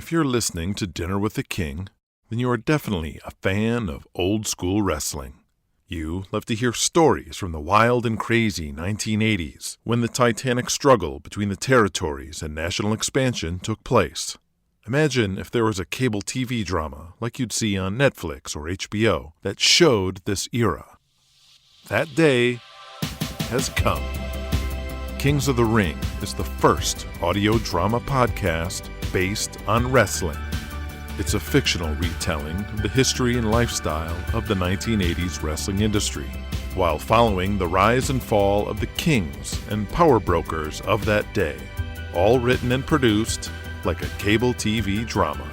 If you're listening to Dinner with the King, then you are definitely a fan of old school wrestling. You love to hear stories from the wild and crazy 1980s, when the titanic struggle between the territories and national expansion took place. Imagine if there was a cable TV drama like you'd see on Netflix or HBO that showed this era. That day has come. Kings of the Ring is the first audio drama podcast based on wrestling. It's a fictional retelling of the history and lifestyle of the 1980s wrestling industry, while following the rise and fall of the kings and power brokers of that day, all written and produced like a cable TV drama.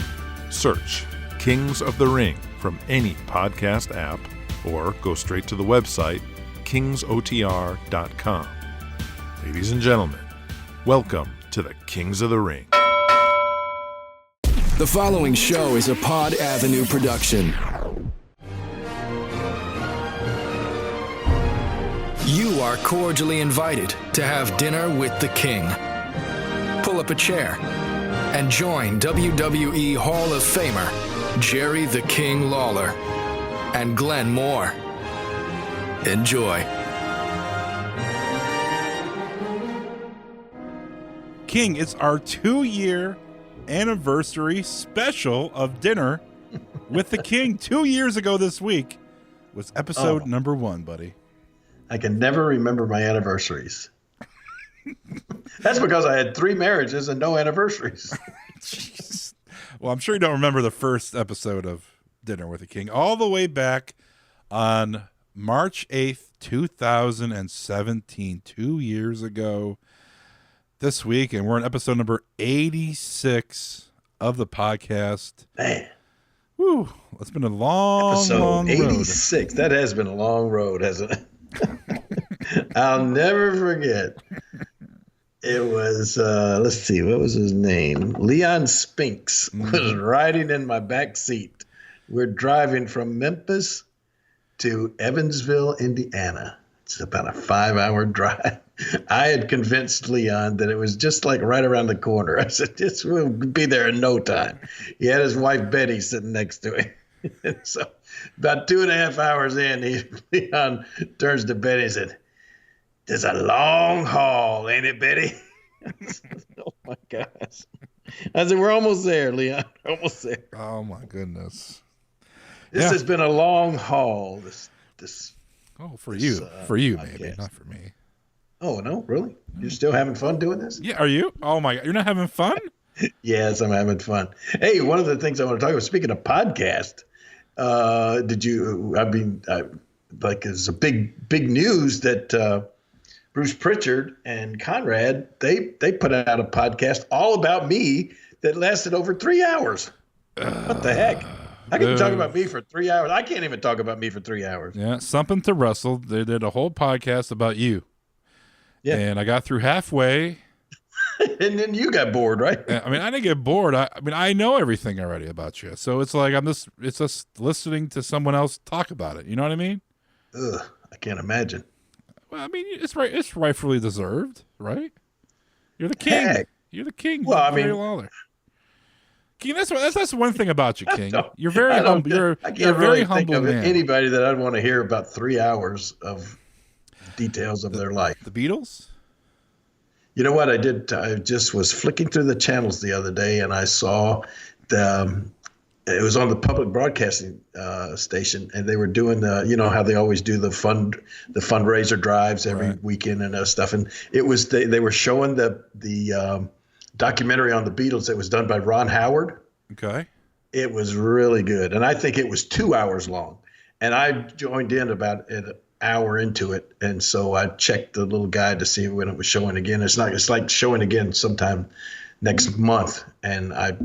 Search Kings of the Ring from any podcast app or go straight to the website kingsotr.com. Ladies and gentlemen, welcome to the Kings of the Ring. The following show is a Pod Avenue production. You are cordially invited to have dinner with the King. Pull up a chair and join WWE Hall of Famer Jerry the King Lawler and Glenn Moore. Enjoy. King, it's our 2-year anniversary special of Dinner with the King. 2 years ago this week was episode number 1, buddy. I can never remember my anniversaries. That's because I had 3 marriages and no anniversaries. Jeez. Well, I'm sure you don't remember the first episode of Dinner with the King, all the way back on March 8th, 2017, 2 years ago this week, and we're on episode number 86 of the podcast. Man. Woo, it's been a long, episode long 86. road. That has been a long road, hasn't it? I'll never forget. It was, let's see, what was his name? Leon Spinks was riding in my back seat. We're driving from Memphis to Evansville, Indiana. It's about a 5-hour drive. I had convinced Leon that it was just like right around the corner. I said, we'll be there in no time. He had his wife, Betty, sitting next to him. And so about 2.5 hours in, Leon turns to Betty and said, "There's a long haul, ain't it, Betty?" I said, "Oh, my gosh." I said, "We're almost there, Leon. Almost there." Oh, my goodness. This has been a long haul. For you, podcast. maybe, not for me. Oh, no, really? You're still having fun doing this? Yeah, are you? Oh my God, you're not having fun? Yes, I'm having fun. Hey, one of the things I want to talk about, speaking of podcast, it's a big news that Bruce Prichard and Conrad, they put out a podcast all about me that lasted over 3 hours. What the heck? I can talk about me for 3 hours. I can't even talk about me for 3 hours. Yeah, Something to Wrestle. They did a whole podcast about you. Yeah. And I got through halfway. And then you got bored, right? I mean, I didn't get bored. I know everything already about you. So it's like it's just listening to someone else talk about it. You know what I mean? Ugh, I can't imagine. Well, I mean, it's right. It's rightfully deserved, right? You're the king. Heck. You're the king. Well, I mean, Lawler. King, that's one thing about you, King. You're I very humble. You're a very really humble think of man. Anybody that I'd want to hear about 3 hours of details of their life. The Beatles? You know what I did? I just was flicking through the channels the other day, and I saw it was on the public broadcasting station, and they were doing how they always do the fundraiser drives every weekend and stuff. And it was they were showing the documentary on the Beatles that was done by Ron Howard. Okay. It was really good, and I think it was 2 hours long. And I joined in about an hour into it, and so I checked the little guide to see when it was showing again. It's like showing again sometime next month, and I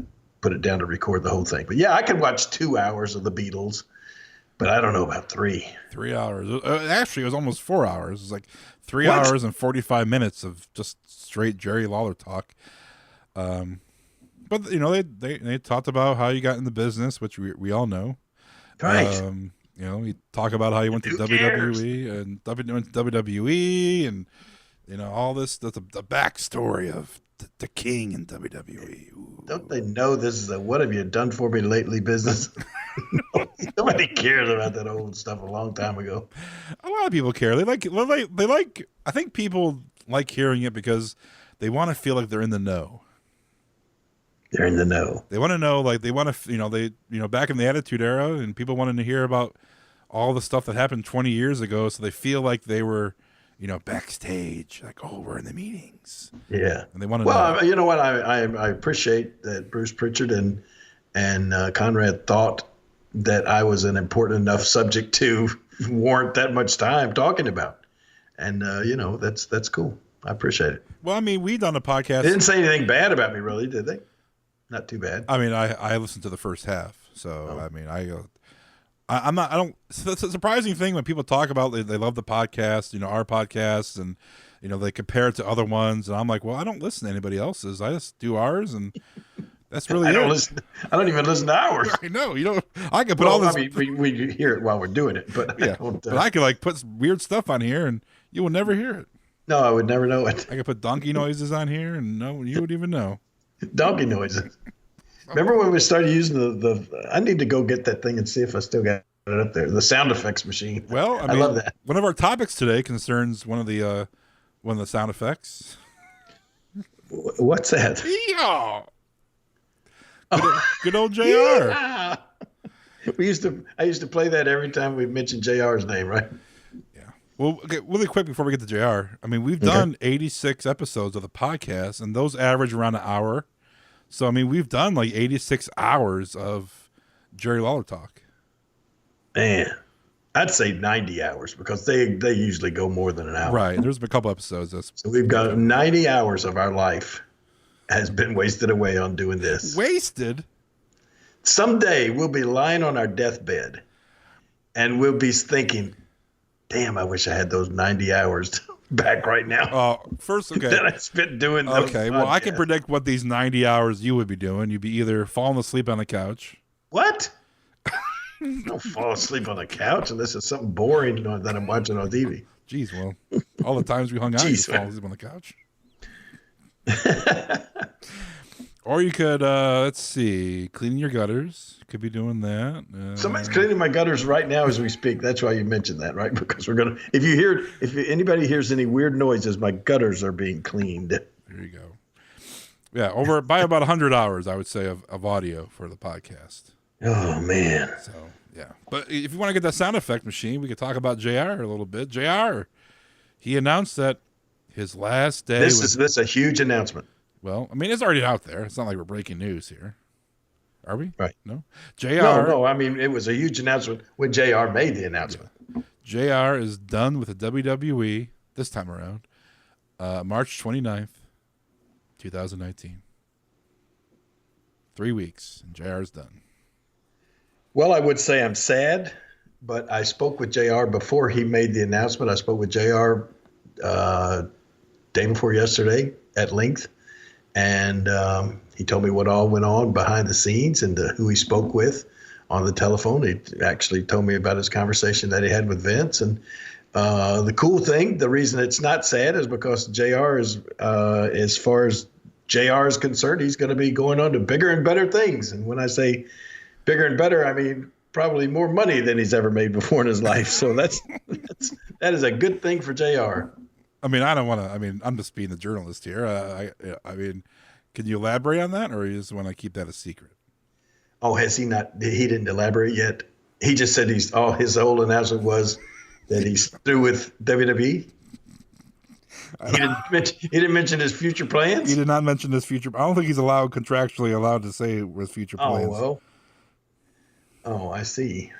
put it down to record the whole thing. But yeah, I could watch 2 hours of the Beatles, but I don't know about 3. 3 hours. Actually, it was almost 4 hours. It was like 3 hours and 45 minutes of just straight Jerry Lawler talk. But they talked about how you got in the business, which we all know. Right. We talk about how you went to WWE and went to WWE and all this. That's the backstory of the king in WWE. Ooh. Don't they know this is a what have you done for me lately business? Nobody cares about that old stuff a long time ago. A lot of people care. They like. I think people like hearing it because they want to feel like they're in the know. They're in the know. They want to know, like they want to, back in the Attitude Era, and people wanted to hear about all the stuff that happened 20 years ago, so they feel like they were, backstage, like, oh, we're in the meetings. Yeah, and they want to. Well, you know what? I appreciate that Bruce Prichard and Conrad thought that I was an important enough subject to warrant that much time talking about, and that's cool. I appreciate it. Well, I mean, we done a podcast. They didn't say anything bad about me, really, did they? Not too bad. I mean, I listened to the first half, so I mean, I'm not. I don't. It's a surprising thing when people talk about they love the podcast, our podcasts, and they compare it to other ones, and I'm like, well, I don't listen to anybody else's. I just do ours, and that's really. I don't even listen to ours. I know. I can put all this. I mean, we hear it while we're doing it, but yeah. But I can put weird stuff on here, and you will never hear it. No, I would never know it. I could put donkey noises on here, and you would even know. Donkey noises. Remember when we started using the I need to go get that thing and see if I still got it up there. The sound effects machine. Well, I love that. One of our topics today concerns one of the sound effects. What's that? Yeah. Good old JR. Yeah. I used to play that every time we mentioned JR's name, right? Yeah. Well, okay, really quick before we get to JR. I mean, we've done 86 episodes of the podcast, and those average around an hour. So, I mean, we've done 86 hours of Jerry Lawler talk. Man, I'd say 90 hours because they usually go more than an hour. Right. There's been a couple episodes. So we've got 90 hours of our life has been wasted away on doing this. Wasted? Someday we'll be lying on our deathbed and we'll be thinking, damn, I wish I had those 90 hours back right now. First, okay. That I spent doing those Okay, well, I can predict what these 90 hours you would be doing. You'd be either falling asleep on the couch. What? Don't fall asleep on the couch unless it's something boring that I'm watching on TV. Jeez, well, all the times we hung out, you fall asleep on the couch. Or you could, let's see, cleaning your gutters. Could be doing that. Somebody's cleaning my gutters right now as we speak. That's why you mentioned that, right? Because we're going to, if anybody hears any weird noises, my gutters are being cleaned. There you go. Yeah, by about 100 hours, I would say, of audio for the podcast. Oh, man. So, yeah. But if you want to get that sound effect machine, we could talk about JR a little bit. JR, he announced that his last day This is a huge announcement. Well, I mean, it's already out there. It's not like we're breaking news here. Are we? Right. No? JR. No. I mean, it was a huge announcement when JR made the announcement. Yeah. JR is done with the WWE this time around, March 29th, 2019. 3 weeks, and JR is done. Well, I would say I'm sad, but I spoke with JR before he made the announcement. I spoke with JR day before yesterday at length. And he told me what all went on behind the scenes and who he spoke with on the telephone. He actually told me about his conversation that he had with Vince. And the cool thing, the reason it's not sad is because JR is, as far as JR is concerned, he's going to be going on to bigger and better things. And when I say bigger and better, I mean probably more money than he's ever made before in his life. So that is a good thing for JR. I mean, I don't want to. I mean, I'm just being the journalist here. I mean, can you elaborate on that, or you just want to keep that a secret? Oh, has he not? He didn't elaborate yet. He just said his whole announcement was that he's through with WWE. He didn't mention his future plans. He did not mention his future. I don't think he's contractually allowed to say his future plans. Oh well. Oh, I see.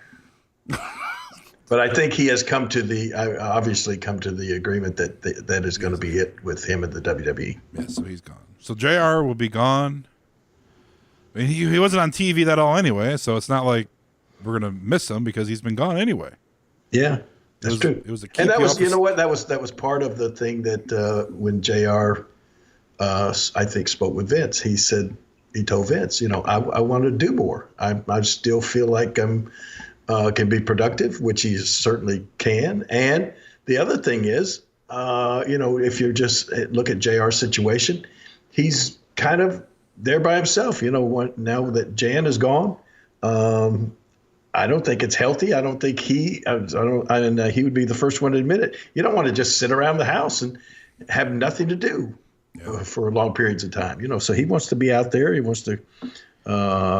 But I think he has obviously come to the agreement that is going to be it with him and the WWE. Yeah, so he's gone. So JR will be gone. I mean, he wasn't on TV that all anyway, so it's not like we're going to miss him because he's been gone anyway. Yeah, that's true. It was and that was, you know what, that was part of the thing that when JR, I think, spoke with Vince, he told Vince, I want to do more. I still feel like I'm can be productive, which he certainly can. And the other thing is, if you just look at JR's situation, he's kind of there by himself. Now that Jan is gone, I don't think it's healthy. I don't think he would be the first one to admit it. You don't want to just sit around the house and have nothing to do for long periods of time. So he wants to be out there. He wants to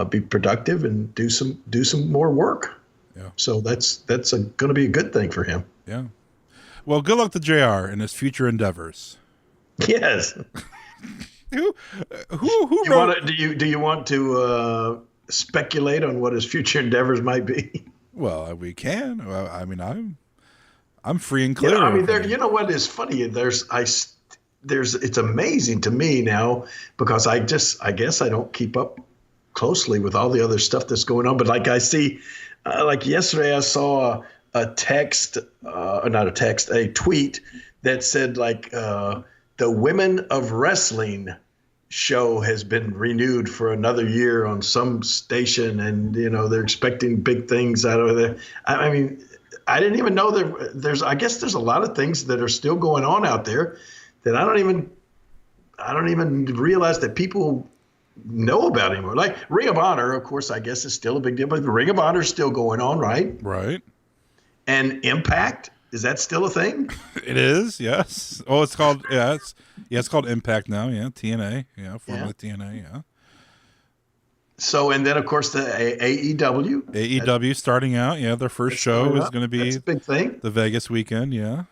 be productive and do some more work. Yeah. So that's going to be a good thing for him. Yeah. Well, good luck to JR in his future endeavors. Yes. Who do you want to speculate on what his future endeavors might be? Well, we can. I mean, I'm free and clear. You know what is funny? It's amazing to me now because I guess I don't keep up closely with all the other stuff that's going on. But like I see, like yesterday I saw a tweet that said like the Women of Wrestling show has been renewed for another year on some station, and they're expecting big things out of there. I mean, I didn't even know I guess there's a lot of things that are still going on out there that I don't even realize that people know about anymore. Like Ring of Honor, of course, I guess is still a big deal, but the Ring of Honor is still going on, right? Right. And Impact, is that still a thing? It is, yes. Oh, it's called it's called Impact now. Yeah, TNA. Yeah, formerly TNA. Yeah. So, and then of course the AEW. AEW starting out. Yeah, their first show is going to be that's a big thing. The Vegas weekend. Yeah.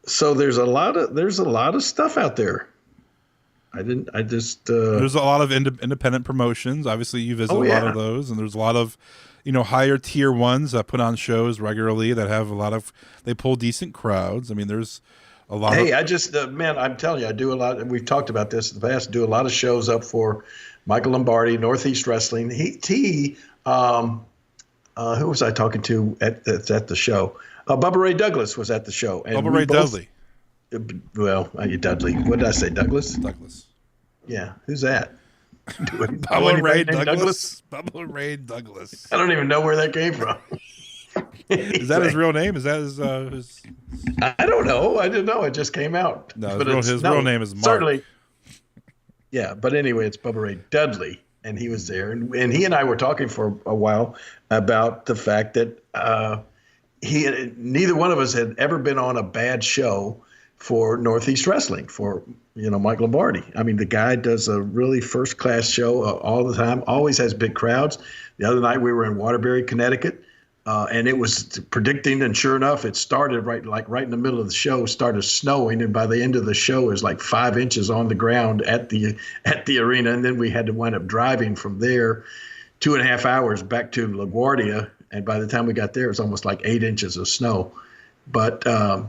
So there's a lot of stuff out there. There's a lot of independent promotions. Obviously, you visit a lot of those, and there's a lot of higher tier ones that put on shows regularly that have they pull decent crowds. I mean, there's a lot. Hey, I'm telling you, I do a lot. We've talked about this in the past. Do a lot of shows up for Michael Lombardi, Northeast Wrestling. Who was I talking to at the show? Bubba Ray Douglas was at the show. And Bubba Ray Dudley. Well, Dudley. What did I say? Douglas? Douglas. Yeah. Who's that? Bubba Ray Douglas. Bubba Ray Douglas. I don't even know where that came from. Is that his real name? Is that his? I don't know. I didn't know. It just came out. No, his real name is Mark. Certainly. Yeah, but anyway, it's Bubba Ray Dudley, and he was there, and he and I were talking for a while about the fact that neither one of us had ever been on a bad show for Northeast Wrestling, for Mike Lombardi. I mean, the guy does a really first-class show all the time, always has big crowds. The other night we were in Waterbury, Connecticut, and it was predicting, and sure enough, it started right in the middle of the show, started snowing, and by the end of the show, it was like 5 inches on the ground at the arena, and then we had to wind up driving from there 2.5 hours back to LaGuardia, and by the time we got there, it was almost like 8 inches of snow. But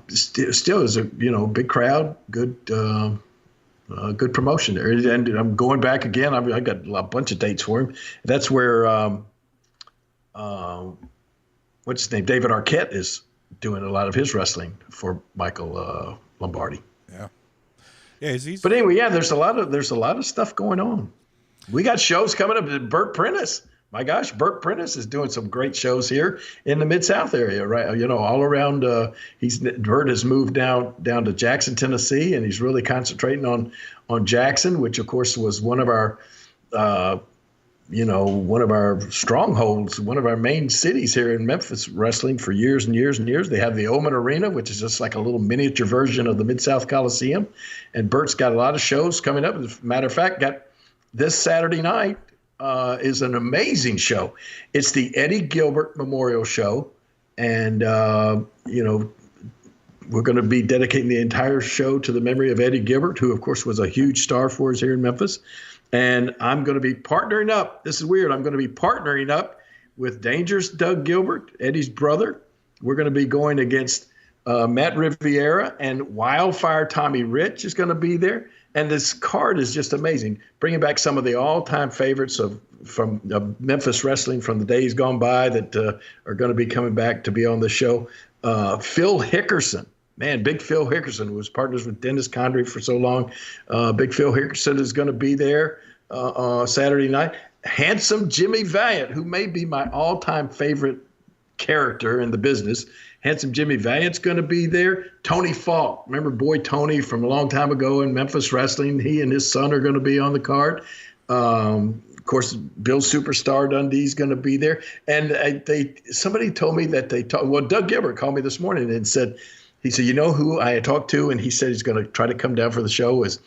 still is a big crowd, good promotion there. And I'm going back again. I got a bunch of dates for him. That's where what's his name? David Arquette is doing a lot of his wrestling for Michael Lombardi. Yeah. Yeah. But anyway, there's a lot of stuff going on. We got shows coming up. Burt Prentice. My gosh, Burt Prentice is doing some great shows here in the Mid-South area, right? All around. Burt has moved down to Jackson, Tennessee, and he's really concentrating on Jackson, which of course was one of our strongholds, one of our main cities here in Memphis wrestling for years and years and years. They have the Oman Arena, which is just like a little miniature version of the Mid-South Coliseum, and Burt's got a lot of shows coming up. As a matter of fact, got this Saturday night. Is an amazing show. It's the Eddie Gilbert Memorial Show, and we're going to be dedicating the entire show to the memory of Eddie Gilbert, who of course was a huge star for us here in Memphis. And I'm going to be partnering up. This is weird. I'm going to be partnering up with Dangerous Doug Gilbert, Eddie's brother. We're going to be going against Matt Riviera, and Wildfire Tommy Rich is going to be there. And this card is just amazing, bringing back some of the all-time favorites from Memphis wrestling from the days gone by that are going to be coming back to be on the show. Phil Hickerson, man, Big Phil Hickerson, who was partners with Dennis Condrey for so long. Big Phil Hickerson is going to be there Saturday night. Handsome Jimmy Valiant, who may be my all-time favorite character in the business. Handsome Jimmy Valiant's going to be there. Tony Falk, remember Boy Tony from a long time ago in Memphis Wrestling? He and his son are going to be on the card. Of course, Bill Superstar Dundee's going to be there. And somebody told me that Doug Gilbert called me this morning and said, you know who I talked to? And he said he's going to try to come down for the show is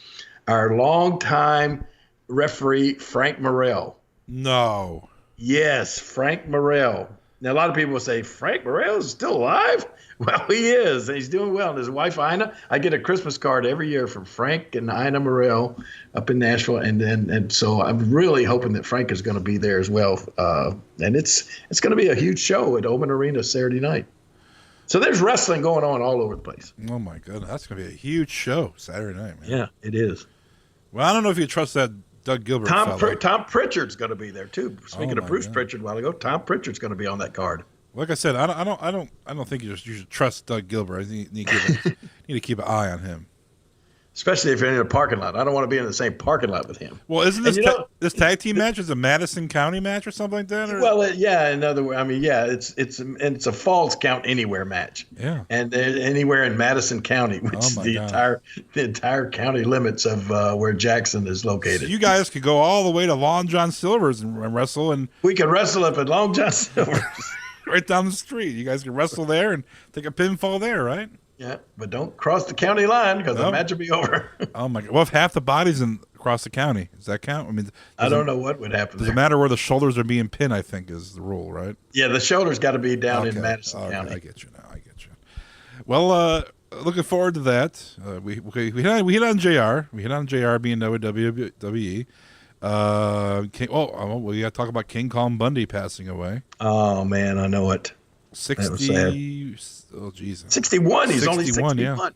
our longtime referee, Frank Morrell. No. Yes, Frank Morrell. Now, a lot of people will say, Frank Morrell is still alive? Well, he is. And he's doing well. And his wife, Ina, I get a Christmas card every year from Frank and Ina Morrell up in Nashville. And so I'm really hoping that Frank is going to be there as well. And it's going to be a huge show at Open Arena Saturday night. So there's wrestling going on all over the place. Oh, my goodness. That's going to be a huge show Saturday night, man. Yeah, it is. Well, I don't know if you trust that Doug Gilbert Tom Prichard's going to be there too. Speaking of Bruce Prichard a while ago, Tom Prichard's going to be on that card. Like I said, I don't think you should trust Doug Gilbert. I think you need to keep an eye on him, especially if you're in a parking lot. I don't want to be in the same parking lot with him. Well, isn't this tag team match is a Madison County match or something like that? Or? Well, yeah. In other words, I mean, yeah, it's a Falls Count Anywhere match. Yeah, and anywhere in Madison County, which is the entire county limits of where Jackson is located. So you guys could go all the way to Long John Silver's and wrestle, and we could wrestle up at Long John Silver's. Right down the street. You guys can wrestle there and take a pinfall there, right? Yeah, but don't cross the county line because the match will be over. Oh, my God. Well, if half the body's across the county, does that count? I mean, I don't know what would happen. Does it matter where the shoulders are being pinned, I think, is the rule, right? Yeah, the shoulders got to be down in Madison County. I get you now. Well, looking forward to that. We hit on JR. We hit on JR being WWE. We got to talk about King Kong Bundy passing away. Oh man, I know it. 60. Oh Jesus. 61. He's only 61. Yeah.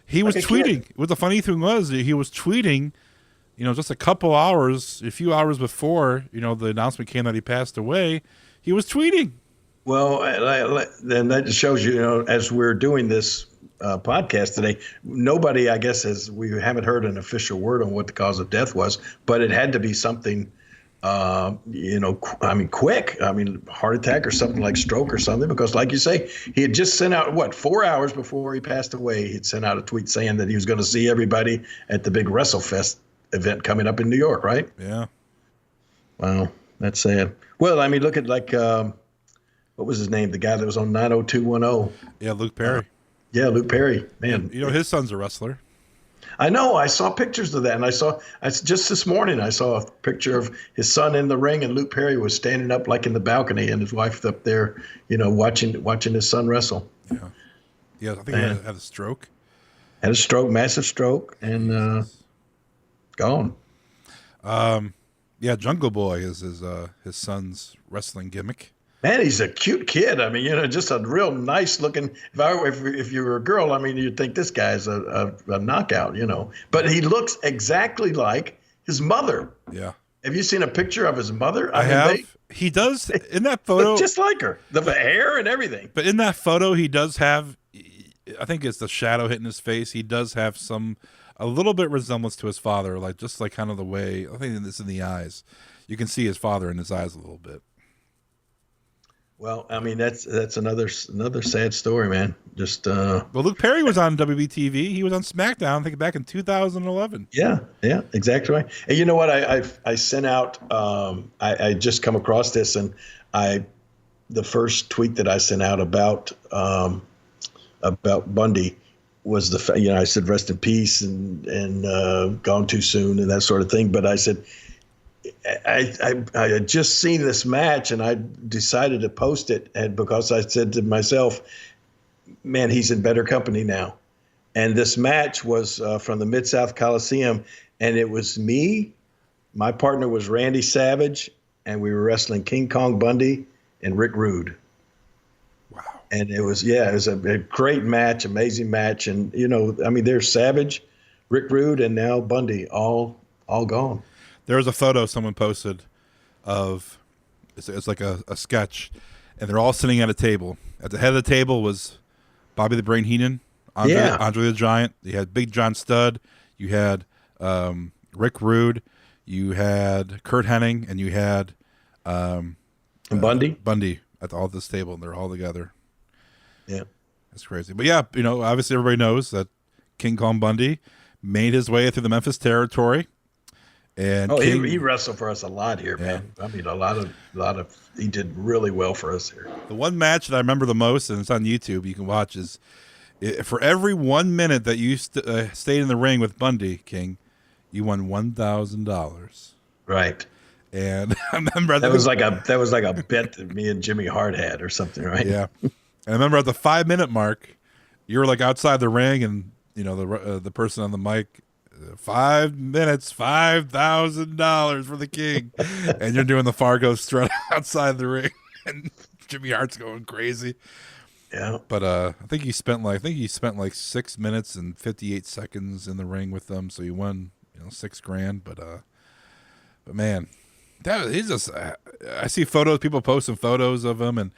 He was tweeting. What the funny thing was, he was tweeting. Just a few hours before the announcement came that he passed away, he was tweeting. Well, then that just shows you, as we're doing this podcast today, nobody, I guess, we haven't heard an official word on what the cause of death was, but it had to be something, quick. I mean, heart attack or something like stroke or something, because like you say, he had just sent out, 4 hours before he passed away, he'd sent out a tweet saying that he was going to see everybody at the big WrestleFest event coming up in New York, right? Yeah. Wow, that's sad. Well, I mean, look at what was his name? The guy that was on 90210. Yeah, Luke Perry. Yeah, Luke Perry, man. His son's a wrestler. I know. I saw pictures of that, and just this morning I saw a picture of his son in the ring, and Luke Perry was standing up like in the balcony, and his wife up there, watching his son wrestle. Yeah. I think he had a stroke. Had a stroke, massive stroke, and gone. Yeah, Jungle Boy is his son's wrestling gimmick. Man, he's a cute kid. I mean, just a real nice looking. If you were a girl, I mean, you'd think this guy's a knockout, But he looks exactly like his mother. Yeah. Have you seen a picture of his mother? I have. He does in that photo, just like her, the hair and everything. But in that photo, he does have. I think it's the shadow hitting his face. He does have a little bit resemblance to his father, just kind of the way. I think it's in the eyes. You can see his father in his eyes a little bit. Well, I mean, that's another sad story, man. Just well, Luke Perry was on WWE TV. He was on SmackDown, I think, back in 2011. Yeah, exactly right. And you know what? I sent out. I just come across this, and the first tweet that I sent out about Bundy was I said rest in peace and gone too soon and that sort of thing. But I said. I had just seen this match and I decided to post it, and because I said to myself, man, he's in better company now. And this match was from the Mid-South Coliseum, and it was me, my partner was Randy Savage, and we were wrestling King Kong Bundy and Rick Rude. Wow. And it was a great match, amazing match. And, there's Savage, Rick Rude, and now Bundy, all gone. There was a photo someone posted of it's like a sketch, and they're all sitting at a table. At the head of the table was Bobby the Brain Heenan, Andre the Giant. You had Big John Studd. You had Rick Rude. You had Kurt Hennig, and you had Bundy at all this table, and they're all together. Yeah. That's crazy. But yeah, obviously everybody knows that King Kong Bundy made his way through the Memphis territory. And he wrestled for us a lot here, man. I mean, a lot of he did really well for us here. The one match that I remember the most, and it's on YouTube, you can watch, is for every 1 minute that you stayed in the ring with Bundy King, you won $1,000. Right. And I remember that was like a bet that me and Jimmy Hart had or something, right? Yeah. And I remember at the 5-minute mark, you were like outside the ring, and the person on the mic, 5 minutes, $5,000 for the King, and you're doing the Fargo strut outside the ring, and Jimmy Hart's going crazy. Yeah. But I think he spent like 6 minutes and 58 seconds in the ring with them, so you won $6,000. But man, he's just. I see photos, people posting photos of him, and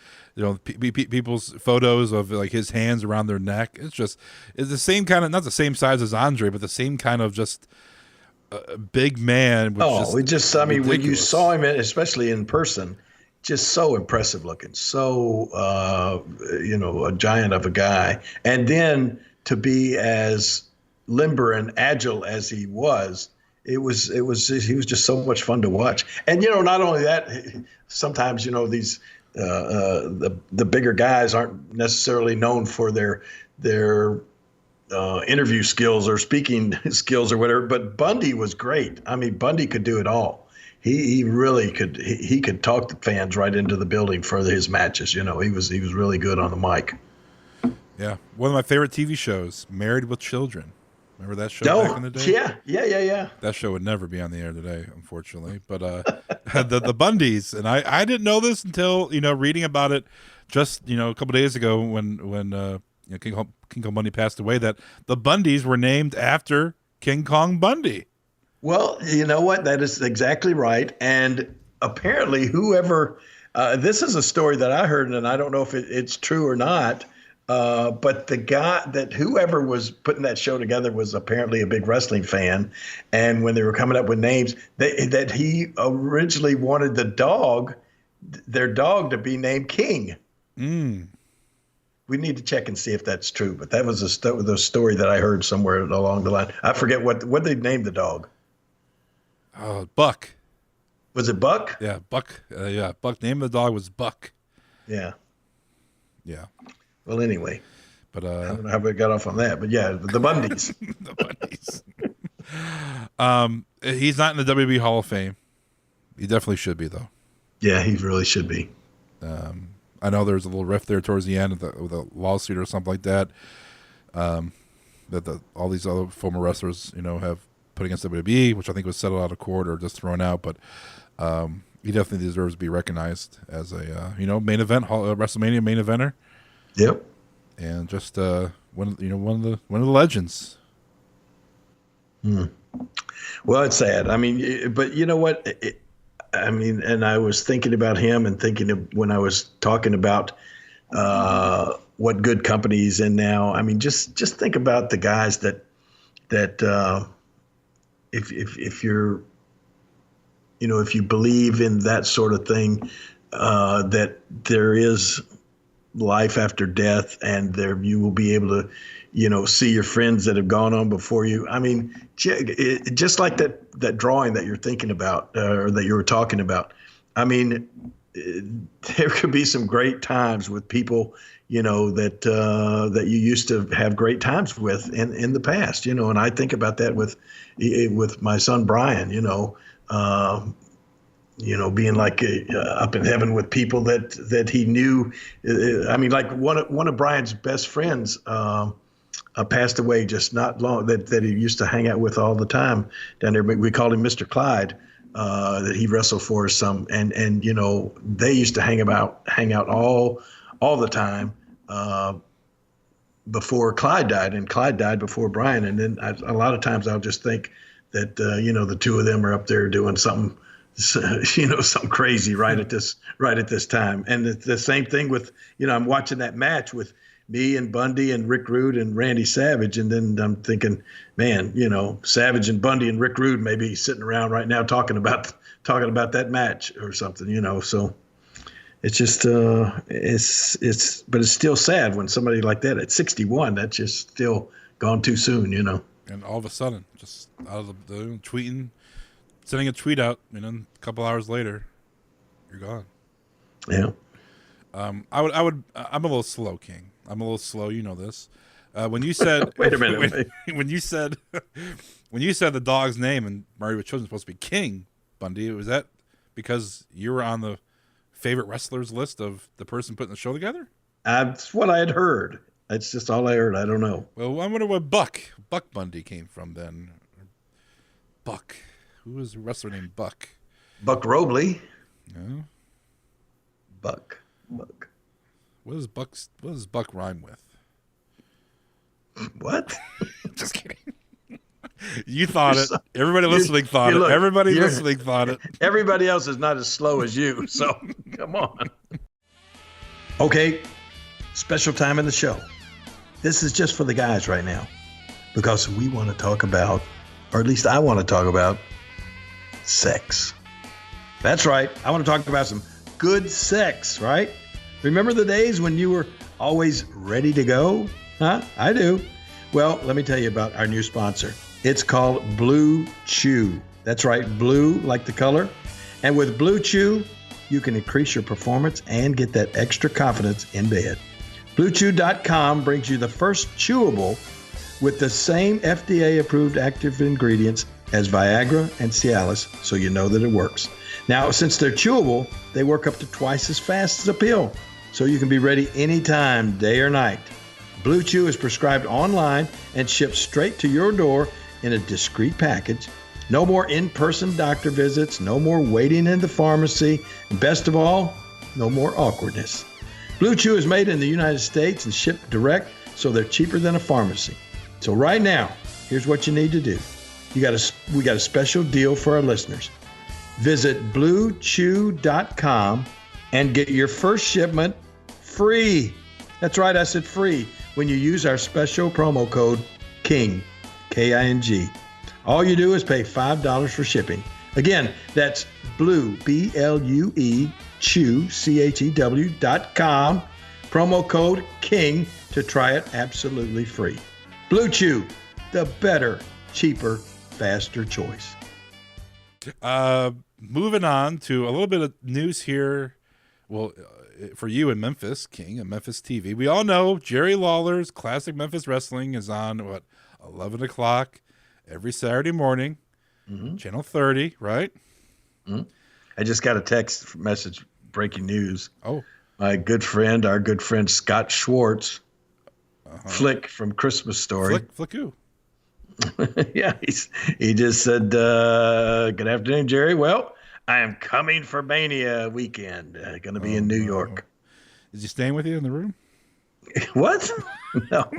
people's photos of like his hands around their neck. It's the same kind of, not the same size as Andre, but the same kind of just big man. When you saw him, especially in person, just so impressive looking, so a giant of a guy, and then to be as limber and agile as he was. He was just so much fun to watch. And, not only that, sometimes, these, the bigger guys aren't necessarily known for their interview skills or speaking skills or whatever, but Bundy was great. I mean, Bundy could do it all. He really could. He could talk the fans right into the building for his matches. He was really good on the mic. Yeah. One of my favorite TV shows, Married with Children. Remember that show back in the day? Yeah. That show would never be on the air today, unfortunately. But the Bundys, and I didn't know this until reading about it just a couple days ago when King Kong Bundy passed away, that the Bundys were named after King Kong Bundy. Well, you know what? That is exactly right. And apparently, whoever this is a story that I heard, and I don't know if it's true or not. But the guy whoever was putting that show together was apparently a big wrestling fan. And when they were coming up with names, that he originally wanted their dog to be named King. Mm. We need to check and see if that's true. But that was the story that I heard somewhere along the line. I forget what they named the dog. Buck. Was it Buck? Yeah, Buck. Buck. Name of the dog was Buck. Yeah. Yeah. Well, anyway, but I don't know how we got off on that, but yeah, the Bundys. The Bundys. He's not in the WWE Hall of Fame. He definitely should be, though. Yeah, he really should be. I know there's a little rift there towards the end with a lawsuit or something like that. That all these other former wrestlers, have put against WWE, which I think was settled out of court or just thrown out, but. He definitely deserves to be recognized as a main event WrestleMania main eventer. Yep. And just one of the legends. Well, it's sad. I mean, but you know what? And I was thinking about him and thinking of when I was talking about what good company he's in now. I mean, just think about the guys that if you're if you believe in that sort of thing, that there is life after death, and you will be able to, see your friends that have gone on before you. I mean, just like that drawing that you're thinking about, or that you were talking about. I mean, there could be some great times with people, that you used to have great times with in the past, and I think about that with my son Brian, being like up in heaven with people that he knew. I mean, like one of Brian's best friends passed away just not long, that he used to hang out with all the time down there. We called him Mr. Clyde, that he wrestled for some, and they used to hang out all the time before Clyde died, and Clyde died before Brian. And then a lot of times I'll just think that the two of them are up there doing something. Something crazy right at this time. And the same thing with, I'm watching that match with me and Bundy and Rick Rude and Randy Savage. And then I'm thinking, man, Savage and Bundy and Rick Rude may be sitting around right now talking about that match or something, so it's just but it's still sad when somebody like that at 61, that's just still gone too soon, you know. And all of a sudden, just out of the blue, tweeting, sending a tweet out, and then a couple hours later, you're gone. Yeah. I'm a little slow, King. I'm a little slow. You know this. When you said, wait a minute, when you said the dog's name and Mario was chosen supposed to be King Bundy, was that because you were on the favorite wrestlers list of the person putting the show together? That's what I had heard. That's just all I heard. I don't know. Well, I wonder what Buck Bundy came from then. Buck. Who was a wrestler named Buck? Buck Robley. No. Buck. What does Buck rhyme with? What? Just kidding. You thought it. Everybody listening thought it. Everybody listening thought it. Everybody else is not as slow as you, so come on. Okay, special time in the show. This is just for the guys right now because we want to talk about, or at least I want to talk about, sex. That's right. I want to talk about some good sex, right? Remember the days when you were always ready to go? Huh? I do. Well, let me tell you about our new sponsor. It's called Blue Chew. That's right, blue like the color. And with Blue Chew, you can increase your performance and get that extra confidence in bed. BlueChew.com brings you the first chewable with the same FDA-approved active ingredients as Viagra and Cialis, so you know that it works. Now, since they're chewable, they work up to twice as fast as a pill, so you can be ready anytime, day or night. Blue Chew is prescribed online and shipped straight to your door in a discreet package. No more in-person doctor visits, no more waiting in the pharmacy, and best of all, no more awkwardness. Blue Chew is made in the United States and shipped direct, so they're cheaper than a pharmacy. So right now, here's what you need to do. We got a special deal for our listeners. Visit BlueChew.com and get your first shipment free. That's right, I said free, when you use our special promo code KING, K-I-N-G. All you do is pay $5 for shipping. Again, that's Blue, B-L-U-E, Chew, C-H-E-W.com, promo code KING to try it absolutely free. Blue Chew, the better, cheaper, faster choice. Moving on to a little bit of news here. Well, for you in Memphis, King, and Memphis TV. We all know Jerry Lawler's Classic Memphis Wrestling is on, 11 o'clock every Saturday morning, Channel 30, right? Mm-hmm. I just got a text message, breaking news. Oh. Our good friend Scott Schwartz, Flick from Christmas Story. Flick who? Yeah, he just said, good afternoon, Jerry. Well, I am coming for Mania weekend. Going to be in New York. Is he staying with you in the room? What? No.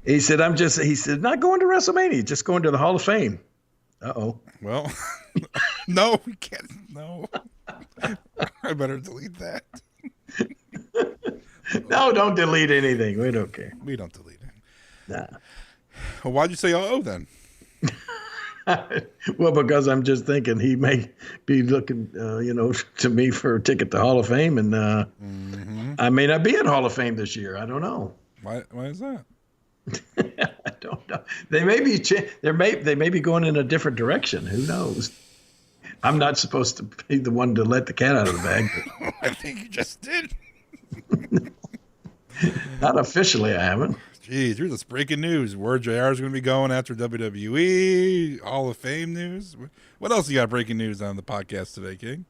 He said, not going to WrestleMania, just going to the Hall of Fame. Uh-oh. Well, no, we can't. No. I better delete that. No, don't delete anything. We don't care. We don't delete it. Nah. Well, why'd you say then? Well, because I'm just thinking he may be looking, to me for a ticket to Hall of Fame, and I may not be at Hall of Fame this year. I don't know. Why is that? I don't know. They may be going in a different direction. Who knows? I'm not supposed to be the one to let the cat out of the bag. I think you just did. Not officially, I haven't. Jeez, here's this breaking news. Where JR is going to be going after WWE Hall of Fame news. What else you got breaking news on the podcast today, King?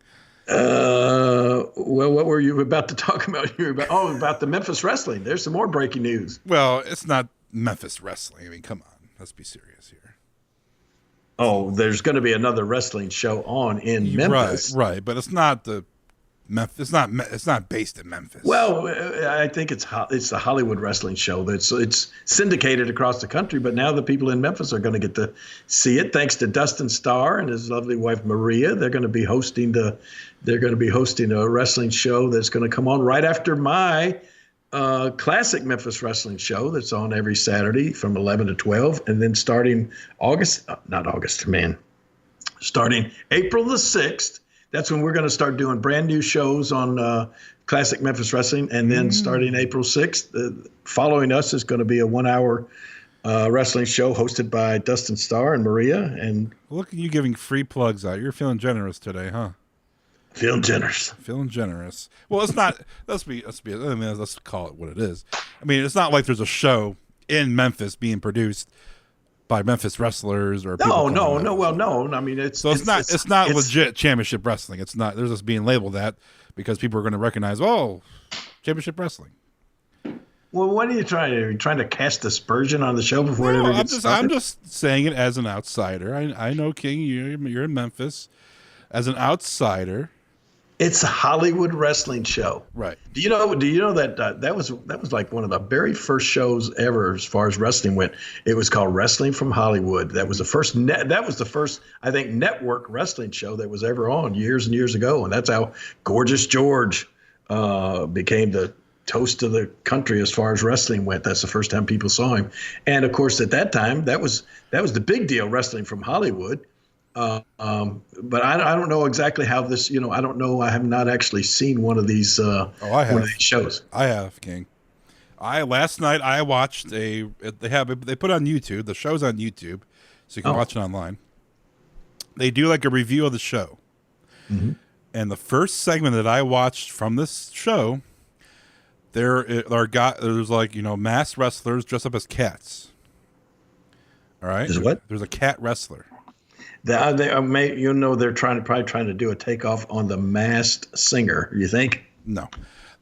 Well, what were you about to talk about? About the Memphis Wrestling. There's some more breaking news. Well, it's not Memphis Wrestling. I mean, come on. Let's be serious here. Oh, there's going to be another wrestling show on in Memphis. Right, but it's not the Memphis. It's not based in Memphis. Well, I think it's a Hollywood wrestling show. It's syndicated across the country, but now the people in Memphis are going to get to see it thanks to Dustin Starr and his lovely wife Maria. They're going to be hosting a wrestling show that's going to come on right after my classic Memphis wrestling show that's on every Saturday from 11 to 12, and then starting April the 6th, that's when we're going to start doing brand new shows on Classic Memphis Wrestling. And then starting April 6th, following us is going to be a 1-hour wrestling show hosted by Dustin Starr and Maria. And look at you giving free plugs out. You're feeling generous today, huh? Feeling generous. Feeling generous. Well, it's not. Let's call it what it is. I mean, it's not like there's a show in Memphis being produced by Memphis wrestlers or no. Well, no. I mean, it's not legit championship wrestling. It's not. There's just being labeled that because people are going to recognize. Oh, championship wrestling. Well, what are you trying to do? Are you trying to cast aspersion on the show before it ever gets started? I'm just saying it as an outsider. I know, King, you're in Memphis. As an outsider, it's a Hollywood wrestling show, right? Do you know that that was like one of the very first shows ever as far as wrestling went. It was called Wrestling from Hollywood. That was the first I think network wrestling show that was ever on years and years ago, and that's how Gorgeous George became the toast of the country as far as wrestling went. That's the first time people saw him, and of course at that time that was the big deal, Wrestling from Hollywood. But I don't know exactly how this, I don't know. I have not actually seen one of these, one of these shows. I have, King. Last night I watched they put on YouTube, the show's on YouTube, so you can watch it online. They do like a review of the show. Mm-hmm. And the first segment that I watched from this show, there's like, masked wrestlers dressed up as cats. All right. There's what? There's a cat wrestler. They're probably trying to do a takeoff on the Masked Singer. You think? No.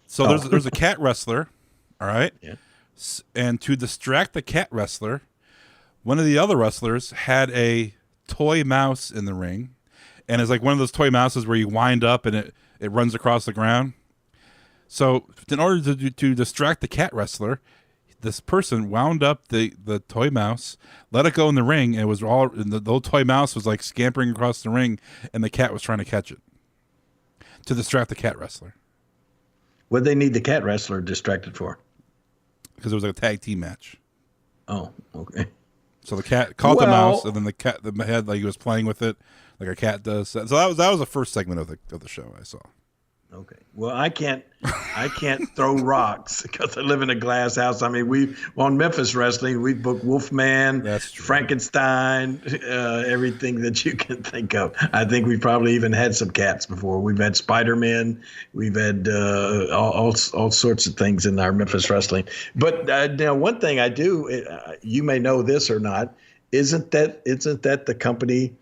So there's a cat wrestler, all right. Yeah. And to distract the cat wrestler, one of the other wrestlers had a toy mouse in the ring, and it's like one of those toy mouses where you wind up and it runs across the ground. So in order to distract the cat wrestler, this person wound up the toy mouse, let it go in the ring, and it was the little toy mouse was like scampering across the ring, and the cat was trying to catch it to distract the cat wrestler. What they need the cat wrestler distracted for? Because it was like a tag team match. Oh, okay. So the cat caught the mouse, and then the head like he was playing with it, like a cat does. So that was the first segment of the show I saw. Okay. Well, I can't throw rocks because I live in a glass house. I mean, on Memphis Wrestling, we booked Wolfman, Frankenstein, everything that you can think of. I think we've probably even had some cats before. We've had Spider-Man. We've had all sorts of things in our Memphis Wrestling. But now, one thing I do, you may know this or not, isn't that the company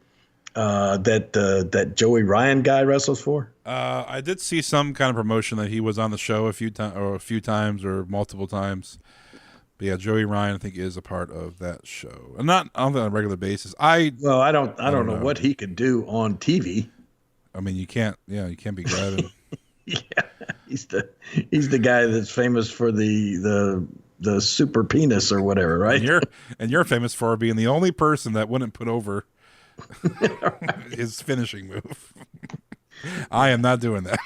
that Joey Ryan guy wrestles for? I did see some kind of promotion that he was on the show a few times or multiple times. But yeah, Joey Ryan I think is a part of that show, and not on a regular basis. I don't know what he could do on TV. I mean, you can't be grabbing. Yeah, he's the guy that's famous for the super penis or whatever, right? And you're famous for being the only person that wouldn't put over his finishing move. I am not doing that.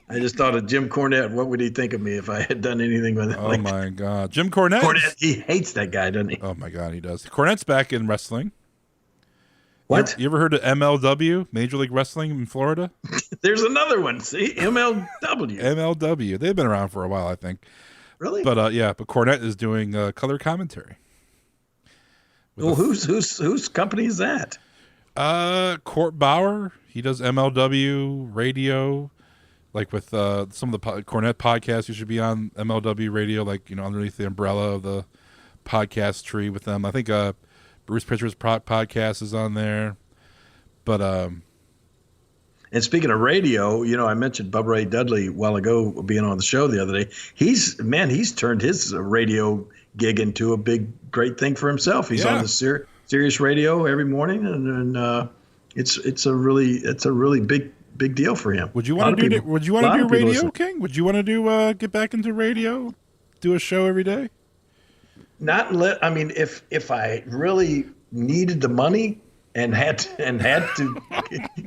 I just thought of Jim Cornette. What would he think of me if I had done anything with it? Oh my God, Jim Cornette! He hates that guy, doesn't he? Oh my God, he does. Cornette's back in wrestling. What? You ever heard of MLW, Major League Wrestling in Florida? There's another one. See, MLW. They've been around for a while, I think. Really? But but Cornette is doing color commentary. Well, whose company is that? Court Bauer. He does MLW radio, like with some of the Cornette podcasts. You should be on MLW radio, like underneath the umbrella of the podcast tree with them. I think Bruce Prichard's podcast is on there. But and speaking of radio, I mentioned Bubba Ray Dudley a while ago being on the show the other day. He's turned his radio gig into a great thing for himself. He's on the Sirius radio every morning, and it's a really big deal for him. Would you want to do radio, listen. King? Would you want to do get back into radio, do a show every day? If I really needed the money and had to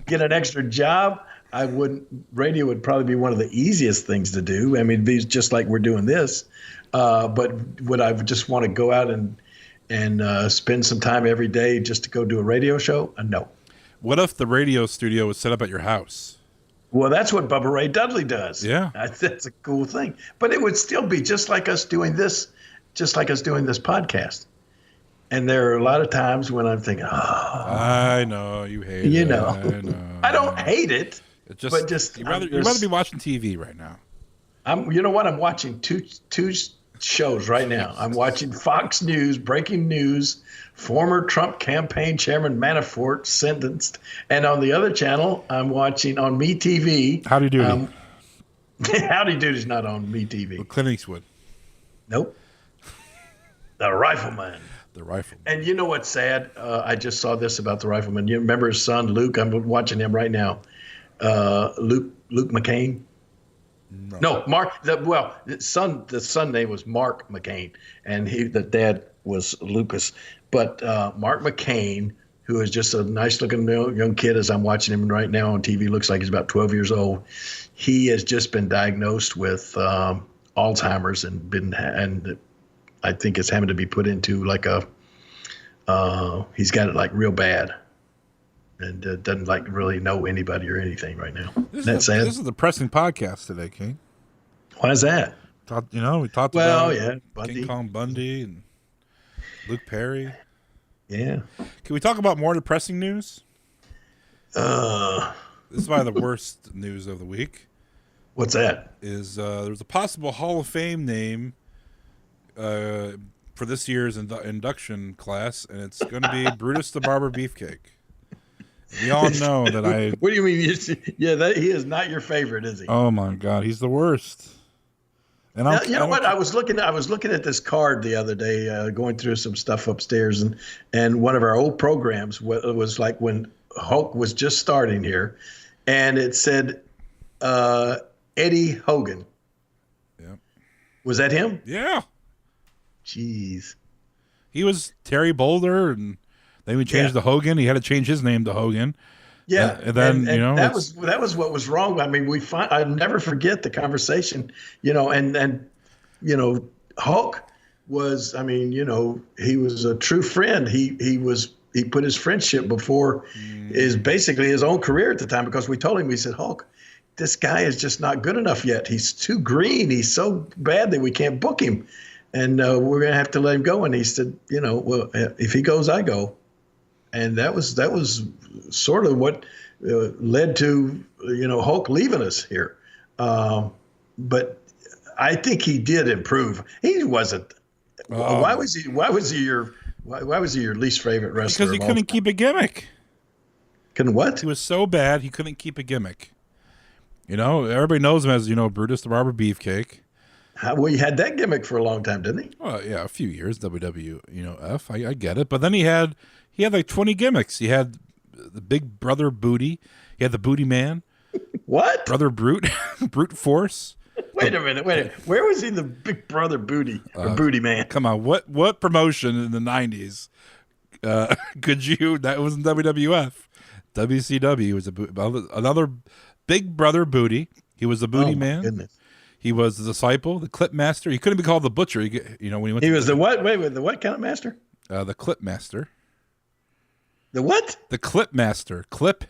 get an extra job, I wouldn't. Radio would probably be one of the easiest things to do. I mean, it'd be just like we're doing this. But would I just want to go out and spend some time every day just to go do a radio show? No. What if the radio studio was set up at your house? Well, that's what Bubba Ray Dudley does. Yeah. That's a cool thing. But it would still be just like us doing this podcast. And there are a lot of times when I'm thinking, I know you hate it. you know, I know. I don't hate it. But you'd rather be watching TV right now. You know what? I'm watching two shows right now. I'm watching Fox News, breaking news, former Trump campaign chairman Manafort sentenced. And on the other channel, I'm watching on MeTV. Howdy Doody. Howdy Doody's not on MeTV. Well, Clint Eastwood. Nope. The Rifleman. The Rifleman. And you know what's sad? I just saw this about the Rifleman. You remember his son, Luke? I'm watching him right now. Luke McCain. No, Mark. The son name was Mark McCain, and the dad was Lucas. But Mark McCain, who is just a nice-looking young kid, as I'm watching him right now on TV, looks like he's about 12 years old. He has just been diagnosed with Alzheimer's and I think it's having to be put into like he's got it like real bad. And doesn't like really know anybody or anything right now. That's sad. This is a depressing podcast today, King. Why is that? We talked about Bundy. King Kong Bundy and Luke Perry. Yeah. Can we talk about more depressing news? This is probably the worst news of the week. What's that? There's a possible Hall of Fame name for this year's induction class, and it's going to be Brutus the Barber Beefcake. We all know that I. What do you mean? He is not your favorite, is he? Oh my God, he's the worst. And you know what? I was looking at this card the other day, going through some stuff upstairs, and one of our old programs was like when Hulk was just starting here, and it said Eddie Hogan. Yeah. Was that him? Yeah. Jeez. He was Terry Boulder, and then we changed to Hogan. He had to change his name to Hogan. Yeah, and then that was what was wrong. I mean, I never forget the conversation. And Hulk was. I mean, he was a true friend. He put his friendship before basically his own career at the time, because we told him, we said, Hulk, this guy is just not good enough yet. He's too green. He's so bad that we can't book him, and we're gonna have to let him go. And he said, well, if he goes, I go. And that was sort of what led to Hulk leaving us here. But I think he did improve. He wasn't. Why was he your least favorite wrestler? Because he couldn't keep a gimmick. Couldn't what? He was so bad he couldn't keep a gimmick. Everybody knows him as Brutus the Barber Beefcake. Well, he had that gimmick for a long time, didn't he? Well, yeah, a few years. WWF. I get it, but then he had like 20 gimmicks. He had the Big Brother Booty. He had the Booty Man. What? Brother Brute. Brute Force. Wait a minute. Where was he the Big Brother Booty or Booty Man? Come on. What promotion in the 90s could you? That wasn't WWF. WCW was another Big Brother Booty. He was the Booty Man. Goodness. He was the disciple, the Clip Master. He couldn't be called the Butcher. When he went. He was the what? Wait, the what kind of master? The Clip Master. The what? The Clip Master, because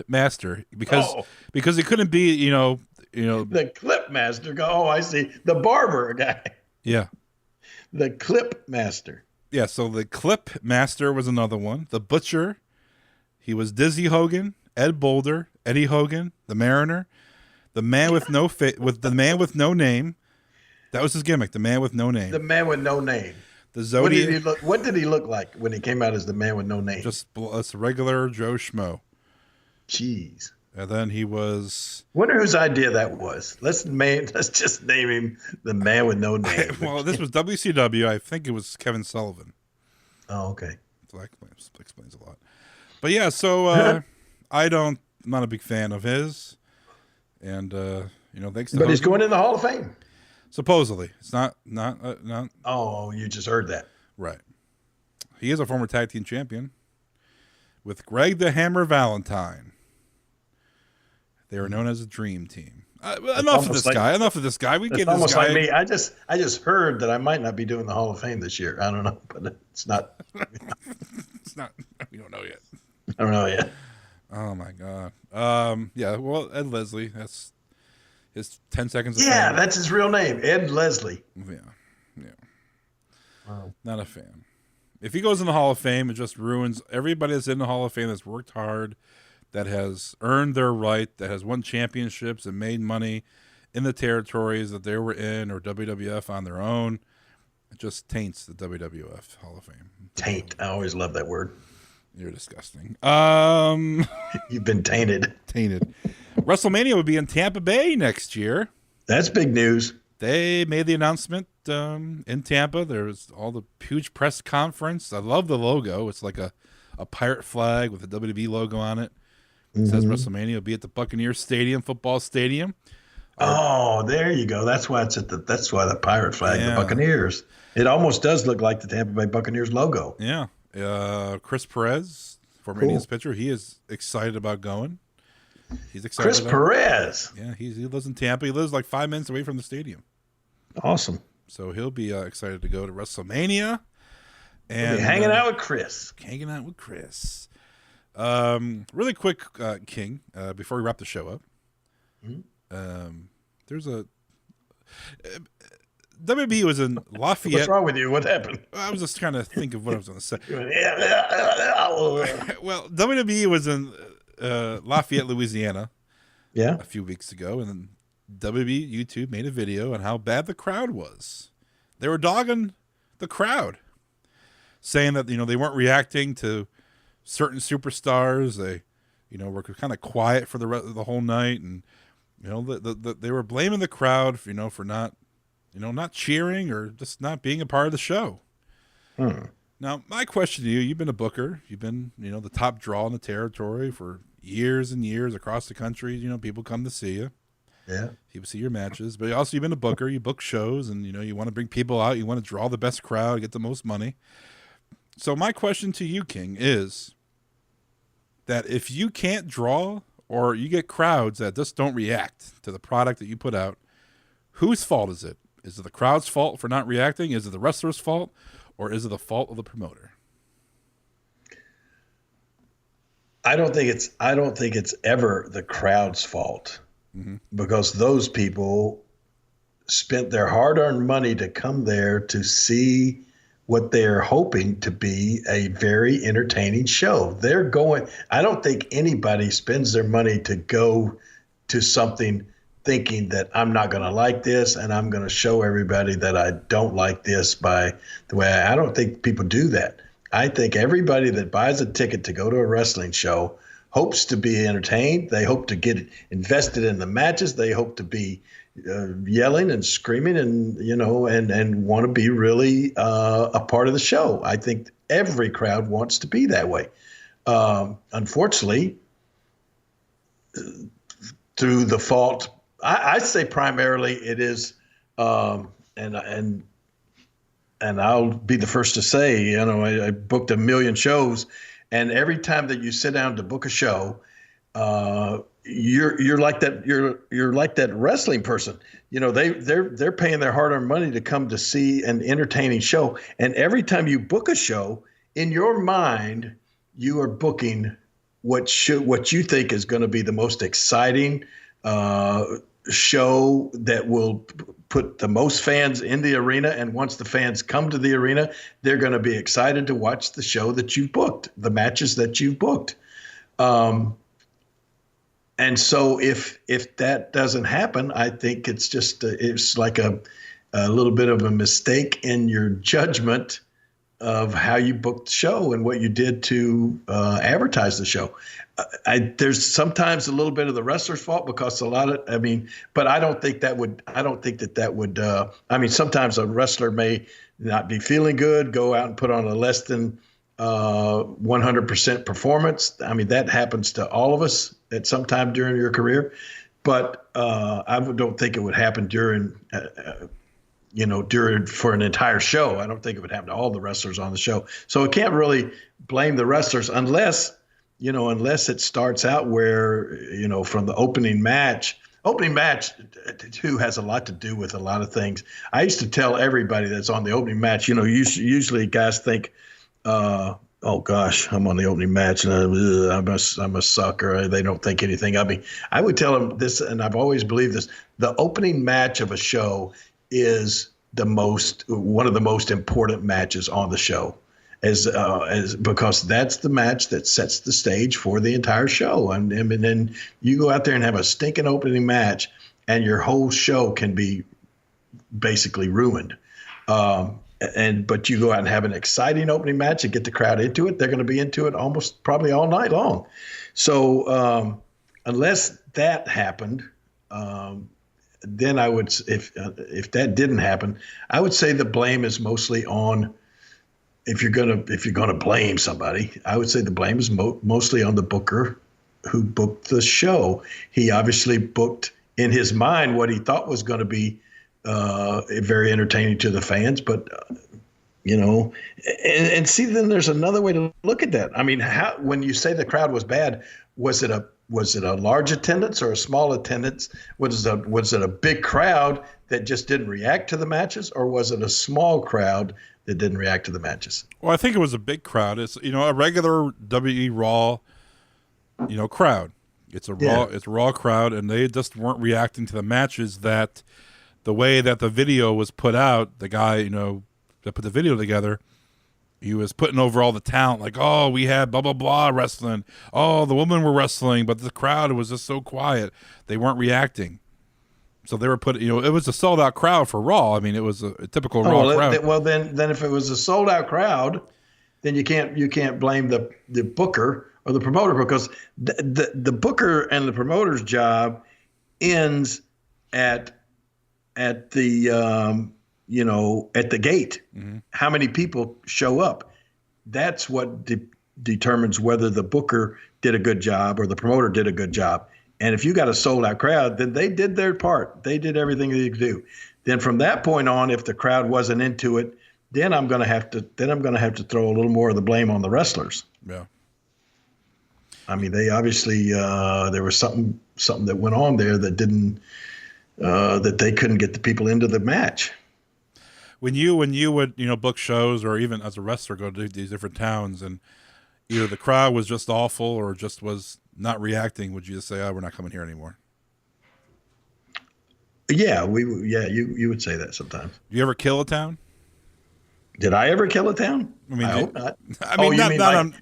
he couldn't be, the Clip Master. Oh, I see. The barber guy. Yeah. The Clip Master. Yeah. So the Clip Master was another one. The Butcher. He was Dizzy Hogan, Ed Boulder, Eddie Hogan, the Mariner, the man with no the man with no name. That was his gimmick. The man with no name. The man with no name. The Zodiac. What did he look like when he came out as the man with no name? Just a regular Joe Schmo. Jeez. And then he was. Wonder whose idea that was. Let's just name him the man with no name. Well, this was WCW. I think it was Kevin Sullivan. Oh, okay. So that explains a lot. But yeah, so I'm not a big fan of his, and thanks to. But he's going in the Hall of Fame. Supposedly, it's not. Oh, you just heard that, right? He is a former tag team champion with Greg the Hammer Valentine. They were known as a Dream Team. Enough of this guy. We get almost this guy. like me. I just heard that I might not be doing the Hall of Fame this year. I don't know, but it's not. It's not. We don't know yet. I don't know yet. Oh my God. Yeah. Well, Ed Leslie. That's his 10 seconds. Yeah, fame. that's his real name, Ed Leslie. Yeah. Yeah. Wow. Not a fan. If he goes in the Hall of Fame, it just ruins everybody that's in the Hall of Fame that's worked hard, that has earned their right, that has won championships and made money in the territories that they were in or WWF on their own. It just taints the WWF Hall of Fame. Taint. I always love that word. You're disgusting. You've been tainted. Tainted. WrestleMania would be in Tampa Bay next year. That's big news. They made the announcement in Tampa. There's all the huge press conference. I love the logo. It's like a pirate flag with a WWE logo on it. It says WrestleMania will be at the Buccaneers Stadium, football stadium. Oh, there you go. That's why it's that's why the pirate flag, Yeah. the Buccaneers. It almost does look like the Tampa Bay Buccaneers logo. Yeah. Chris Perez, former Indians pitcher, he is excited about going. He's excited. Chris Perez. Yeah, he lives in Tampa. He lives like 5 minutes away from the stadium. Awesome. So he'll be excited to go to WrestleMania. And hanging out with Chris. Hanging out with Chris. Really quick, King, before we wrap the show up. There's a WB was in Lafayette. What's wrong with you? What happened? I was just trying to think of what I was going to say. Well, WWE was in Lafayette, Louisiana, Yeah. a few weeks ago, and then WWE YouTube made a video on how bad the crowd was. They were dogging the crowd, saying that they weren't reacting to certain superstars. They, were kind of quiet for the whole night, and they were blaming the crowd, for not, not cheering or just not being a part of the show. Now, my question to you: you've been a booker, you've been, the top draw in the territory for years and years across the country. People come to see you. Yeah. People see your matches, but also you've been a booker. You book shows, and you want to bring people out. You want to draw the best crowd, get the most money. So my question to you, King, is that if you can't draw or you get crowds that just don't react to the product that you put out, whose fault is it? Is it the crowd's fault for not reacting? Is it the wrestler's fault? Or is it the fault of the promoter? I don't think it's ever the crowd's fault, because those people spent their hard-earned money to come there to see what they're hoping to be a very entertaining show. I don't think anybody spends their money to go to something thinking that I'm not going to like this and I'm going to show everybody that I don't like this by the way. I don't think people do that. I think everybody that buys a ticket to go to a wrestling show hopes to be entertained. They hope to get invested in the matches. They hope to be yelling and screaming and, and want to be really a part of the show. I think every crowd wants to be that way. Unfortunately, through the fault, I say primarily it is, and I'll be the first to say, I booked 1 million shows, and every time that you sit down to book a show, you're like that. You're like that wrestling person. They're paying their hard-earned money to come to see an entertaining show, and every time you book a show, in your mind, you are booking what you think is going to be the most exciting show that will put the most fans in the arena. And once the fans come to the arena, they're going to be excited to watch the show that you've booked, the matches that you've booked. And so if that doesn't happen, I think it's just it's like a little bit of a mistake in your judgment of how you booked the show and what you did to advertise the show. There's sometimes a little bit of the wrestler's fault, because but I don't think that would, sometimes a wrestler may not be feeling good, go out and put on a less than 100% performance. That happens to all of us at some time during your career, but I don't think it would happen during for an entire show. I don't think it would happen to all the wrestlers on the show. So it can't really blame the wrestlers unless it starts out where, from the opening match too has a lot to do with a lot of things. I used to tell everybody that's on the opening match, usually guys think oh gosh, I'm on the opening match and I'm a sucker. They don't think anything of me. I would tell them this, and I've always believed this: the opening match of a show is one of the most important matches on the show, as because that's the match that sets the stage for the entire show. And then you go out there and have a stinking opening match, and your whole show can be basically ruined. But you go out and have an exciting opening match and get the crowd into it, they're going to be into it almost probably all night long. So unless that happened, then I would, if that didn't happen, I would say the blame is mostly on, if you're gonna blame somebody, I would say the blame is mostly on the booker who booked the show. He obviously booked in his mind what he thought was going to be very entertaining to the fans, but and see, then there's another way to look at that. I mean, when you say the crowd was bad, was it a large attendance or a small attendance? Was it a big crowd that just didn't react to the matches, or was it a small crowd that didn't react to the matches? Well, I think it was a big crowd. It's a regular WWE Raw, crowd. It's a raw crowd, and they just weren't reacting to the matches. That the way that the video was put out, the guy that put the video together, he was putting over all the talent, like, oh, we had blah blah blah wrestling, oh, the women were wrestling, but the crowd was just so quiet, they weren't reacting. So they were it was a sold out crowd for Raw. I mean, it was a typical Raw crowd. Then if it was a sold out crowd, then you can't blame the booker or the promoter, because the booker and the promoter's job ends at the at the gate. Mm-hmm. How many people show up? That's what determines whether the booker did a good job or the promoter did a good job. And if you got a sold out crowd, then they did their part. They did everything they could do. Then from that point on, if the crowd wasn't into it, then I'm going to have to throw a little more of the blame on the wrestlers. Yeah. I mean, they obviously there was something that went on there that didn't that they couldn't get the people into the match. When you would book shows, or even as a wrestler go to these different towns, and either the crowd was just awful or just was not reacting, would you just say, "Oh, we're not coming here anymore"? Yeah, you would say that sometimes. Do you ever kill a town? Did I ever kill a town? I mean, I hope not. I mean,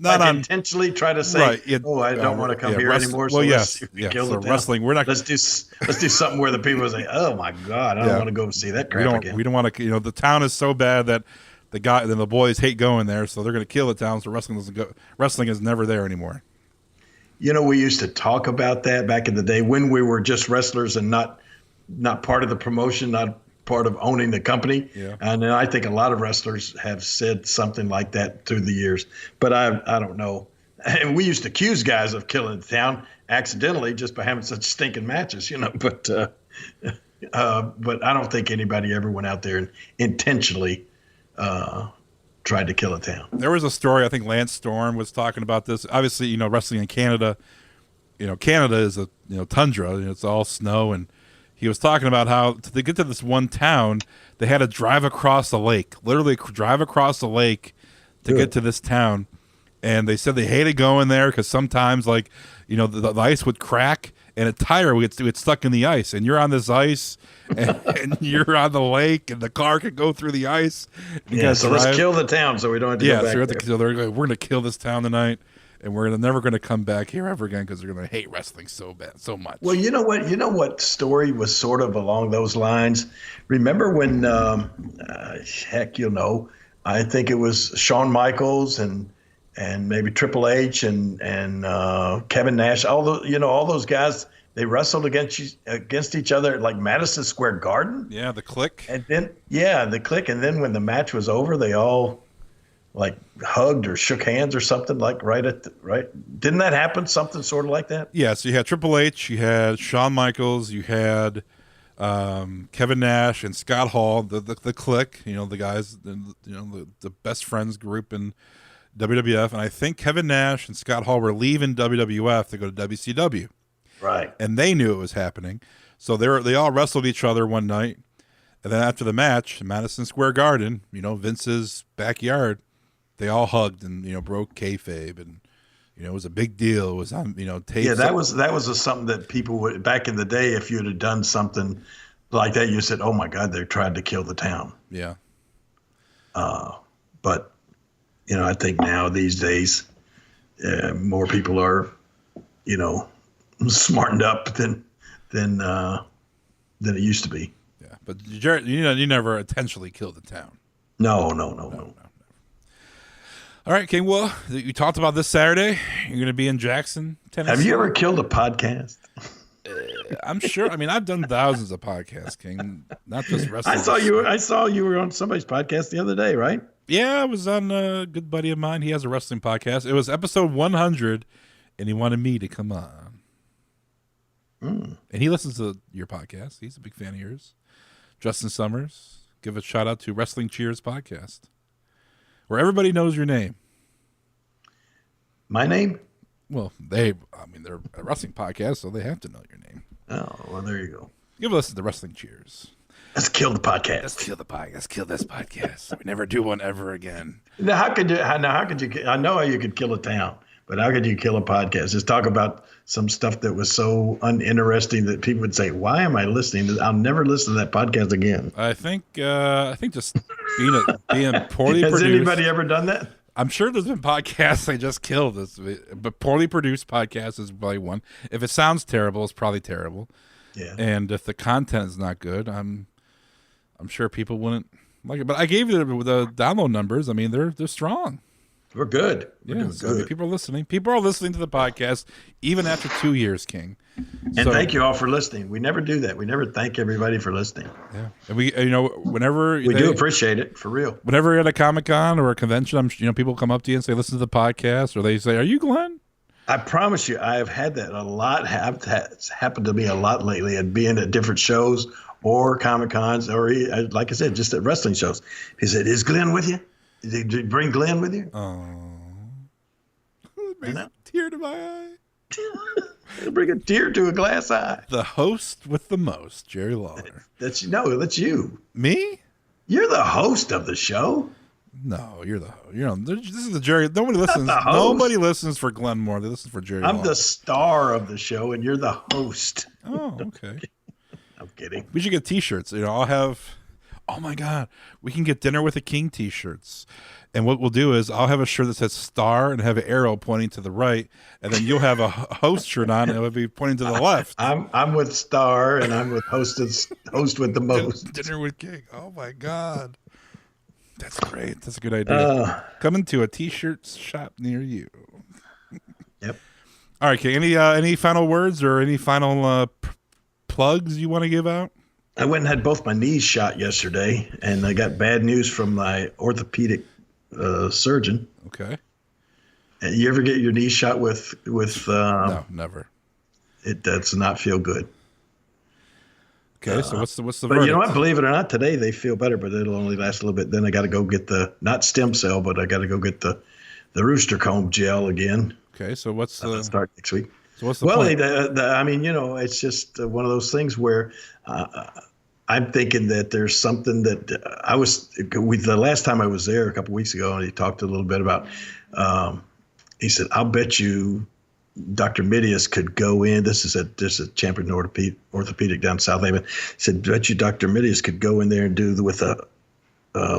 not on intentionally try to say, right, I don't want to come here anymore. So let's kill the town. Wrestling, we're not. Let's do something where the people say, "Oh my God, I don't want to go see that crap again." We don't want to. The town is so bad that the boys hate going there, so they're going to kill the town. So wrestling doesn't go. Wrestling is never there anymore. We used to talk about that back in the day when we were just wrestlers and not part of the promotion, not part of owning the company. Yeah. And I think a lot of wrestlers have said something like that through the years, but I don't know. And we used to accuse guys of killing the town accidentally just by having such stinking matches, but I don't think anybody ever went out there and intentionally tried to kill a town. There was a story, I think Lance Storm was talking about this. Obviously, wrestling in Canada, Canada is a tundra, it's all snow, and he was talking about how to get to this one town, they had to drive across the lake, literally drive across the lake to get to this town. And they said they hated going there because sometimes, the ice would crack and a tire would get stuck in the ice. And you're on this ice and you're on the lake and the car could go through the ice. So let's kill the town so we don't have to go back there. So they're like, we're going to kill this town tonight. And we're never going to come back here ever again because they're going to hate wrestling so much. Well, you know what story was sort of along those lines? Remember when, I think it was Shawn Michaels and maybe Triple H and Kevin Nash, all those guys, they wrestled against each other at like Madison Square Garden. Yeah, the Click. And then the Click, and then when the match was over, they all like hugged or shook hands or something, like right. Didn't that happen? Something sort of like that? Yeah. So you had Triple H, you had Shawn Michaels, you had Kevin Nash and Scott Hall, the Click, the guys, the best friends group in WWF. And I think Kevin Nash and Scott Hall were leaving WWF to go to WCW. Right. And they knew it was happening. So they all wrestled each other one night. And then after the match, Madison Square Garden, Vince's backyard, they all hugged and broke kayfabe, and it was a big deal. It was on tape. Yeah, that was something that people would back in the day. If you'd have done something like that, you said, "Oh my God, they tried to kill the town." Yeah. But I think now these days, more people are, smartened up than it used to be. Yeah, but Jared, you never intentionally killed the town. No. All right, King. Well, you talked about this Saturday. You're going to be in Jackson, Tennessee. Have you ever killed a podcast? I'm sure. I mean, I've done thousands of podcasts, King. Not just wrestling. I saw you were on somebody's podcast the other day, right? Yeah, I was on a good buddy of mine. He has a wrestling podcast. It was episode 100, and he wanted me to come on. And he listens to your podcast. He's a big fan of yours. Justin Summers. Give a shout out to Wrestling Cheers podcast, where everybody knows your name. My name? Well, they're a wrestling podcast, so they have to know your name. Oh, well, there you go. Give a listen to Wrestling Cheers. Let's kill the podcast. Let's kill the podcast. Let's kill this podcast. We never do one ever again. Now, how could you? I know how you could kill a town, but how could you kill a podcast? Just talk about some stuff that was so uninteresting that people would say, "Why am I listening to? I'll never listen to that podcast again." I think just being poorly Has produced. anybody ever done that? I'm sure there's been podcasts they just killed this, but poorly produced podcasts is probably one. If it sounds terrible, it's probably terrible. Yeah. And if the content is not good, I'm sure people wouldn't like it. But I gave you the download numbers. I mean, they're strong. We're good. Yeah, so people are listening. People are listening to the podcast even after 2 years, King. And thank you all for listening. We never do that. We never thank everybody for listening. Yeah, and we, whenever we do appreciate it, for real. Whenever you're at a Comic-Con or a convention, people come up to you and say, "Listen to the podcast," or they say, "Are you Glenn?" I promise you, I have had that a lot. It's happened to me a lot lately, and being at different shows or Comic-Cons, or like I said, just at wrestling shows. He said, "Is Glenn with you? Did you bring Glenn with you?" Oh, brings a tear to my eye. It'll bring a tear to a glass eye. The host with the most, Jerry Lawler. That's you. Me? You're the host of the show. No, you're the host. This is the Jerry. Nobody listens. Nobody listens for Glenn Moore. They listen for Jerry Lawler. I'm the star of the show, and you're the host. Oh, okay. I'm kidding. We should get T-shirts. I'll have. Oh my God, we can get Dinner with the King T-shirts. And what we'll do is I'll have a shirt that says star and have an arrow pointing to the right, and then you'll have a host shirt on and it'll be pointing to the left. I'm with star and I'm with host with the most. Dinner with King. Oh my God, that's great. That's a good idea. Coming to a T-shirt shop near you. Yep. All right, King. Any final words or any final plugs you want to give out? I went and had both my knees shot yesterday, and I got bad news from my orthopedic surgeon. Okay. And you ever get your knees shot with? No, never. It does not feel good. Okay, so what's the But verdict? you know what? Believe it or not, today they feel better, but it'll only last a little bit. Then I got to go get not stem cell, but I got to go get the rooster comb gel again. Okay, so what's the start next week? So what's the point? It's just one of those things where I'm thinking that there's something that the last time I was there a couple weeks ago, and he talked a little bit about. He said, "I'll bet you Dr. Midius could go in." This is a champion orthopedic down in South Haven. He said, "Bet you Dr. Midius could go in there and do with a